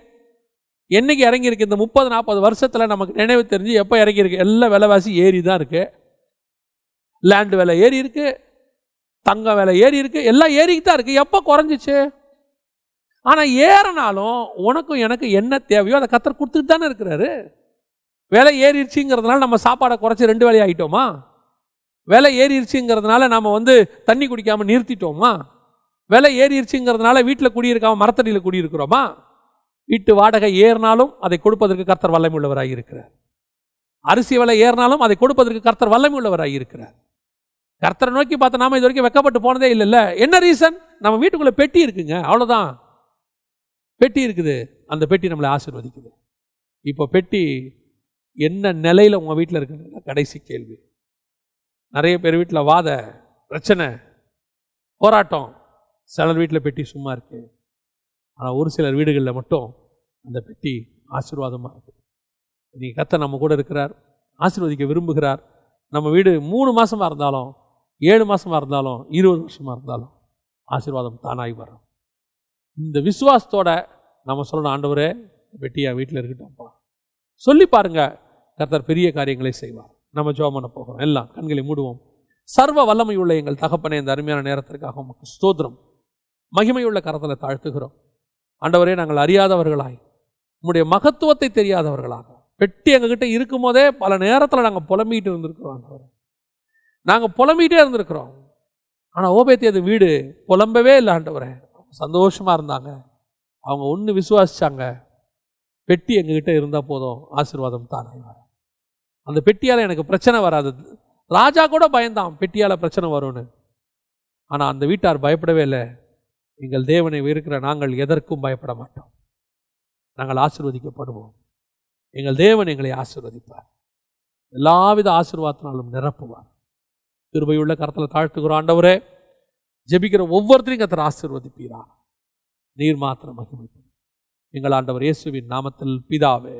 என்னைக்கு இறங்கியிருக்கு? இந்த 30-40 வருஷத்தில் நமக்கு நினைவு தெரிஞ்சு எப்போ இறங்கியிருக்கு? எல்லாம் விலைவாசி ஏறி தான் இருக்கு. லேண்டு விலை ஏறி இருக்கு, தங்க விலை ஏறி இருக்கு, எல்லாம் ஏறிக்கிட்டு தான் இருக்கு. எப்போ குறைஞ்சிச்சு? ஆனால் ஏறினாலும் உனக்கும் எனக்கு என்ன தேவையோ அதை கர்த்தர் கொடுத்துட்டு தானே இருக்கிறாரு. விலை ஏறிடுச்சுங்கிறதுனால நம்ம சாப்பாடை குறைச்சி 2 வேளை ஆகிட்டோமா? விலை ஏறிடுச்சுங்கிறதுனால நம்ம தண்ணி குடிக்காமல் நிறுத்திட்டோமா? விலை ஏறிடுச்சுங்கிறதுனால வீட்டில் குடியிருக்காமல் மரத்தடியில் குடியிருக்கிறோமா? வீட்டு வாடகை ஏறினாலும் அதை கொடுப்பதற்கு கர்த்தர் வல்லமை உள்ளவராக இருக்கிறார். அரிசி விலை ஏறினாலும் அதை கொடுப்பதற்கு கர்த்தர் வல்லமை உள்ளவராக இருக்கிறார். கர்த்தரை நோக்கி பார்த்து நாம இது வரைக்கும் வெக்கப்பட்டு போனதே இல்லைல்ல. என்ன ரீசன்? நம்ம வீட்டுக்குள்ளே பெட்டி இருக்குங்க, அவ்வளோதான். பெட்டி இருக்குது, அந்த பெட்டி நம்மளை ஆசீர்வதிக்குது. இப்போ பெட்டி என்ன நிலையில் உங்கள் வீட்டில் இருக்குங்க? கடைசி கேள்வி. நிறைய பேர் வீட்டில் வாத பிரச்சனை, போராட்டம். சிலர் வீட்டில் பெட்டி சும்மா இருக்கு. ஆனால் ஒரு சிலர் வீடுகளில் மட்டும் அந்த பெட்டி ஆசீர்வாதமாக இருக்குது. இன்னைக்கு கர்த்தர் நம்ம கூட இருக்கிறார், ஆசீர்வதிக்க விரும்புகிறார். நம்ம வீடு 3 மாதமாக இருந்தாலும் 7 மாதமாக இருந்தாலும் 20 வருஷமாக இருந்தாலும் ஆசீர்வாதம் தானாகி வரும். இந்த விசுவாசத்தோட நம்ம சொல்லணும், ஆண்டவரே பெட்டியா வீட்டில் இருக்கட்டும்ப்பா சொல்லி பாருங்க, கர்த்தர் பெரிய காரியங்களை செய்வார். நம்ம ஜெபம் பண்ண போகிறோம். எல்லாம் கண்களை மூடுவோம். சர்வ வல்லமையுள்ள எங்கள் தகப்பனே, இந்த அருமையான நேரத்திற்காக உமக்கு ஸ்தோத்திரம். மகிமையுள்ள கரத்தில் தாழ்த்துகிறோம். ஆண்டவரே, நாங்கள் அறியாதவர்களாய், உம்முடைய மகத்துவத்தை தெரியாதவர்களாக, பெட்டி எங்ககிட்ட இருக்கும் போதே பல நேரத்தில் நாங்கள் புலம்பிகிட்டு இருந்திருக்கிறோம். ஆண்டவரே, நாங்கள் புலம்பிகிட்டே இருந்திருக்கிறோம். ஆனால் ஓபேத்தியது வீடு புலம்பவே இல்லை. ஆண்டவரே, சந்தோஷமாக இருந்தாங்க. அவங்க ஒன்று விசுவாசிச்சாங்க, பெட்டி எங்ககிட்ட இருந்தால் போதும், ஆசீர்வாதம் தானே. அந்த பெட்டியால் எனக்கு பிரச்சனை வராது. ராஜா கூட பயந்தான் பெட்டியால் பிரச்சனை வரும்னு. ஆனால் அந்த வீட்டார் பயப்படவே இல்லை. எங்கள் தேவனை இருக்கிற நாங்கள் எதற்கும் பயப்பட மாட்டோம். நாங்கள் ஆசீர்வதிக்கப்படுவோம். எங்கள் தேவன் எங்களை ஆசீர்வதிப்பார், எல்லாவித ஆசீர்வாதத்தினாலும் நிரப்புவார். கிருபையுள்ள கரத்தில் தாழ்த்துகிறோம். ஆண்டவரே, ஜெபிக்கிற ஒவ்வொருத்தரையும் கர்த்தர் ஆசீர்வதிப்பீரா. நீர் மாத்திரம் மகிமைப்படும். எங்கள் ஆண்டவர் இயேசுவின் நாமத்தில் பிதாவே.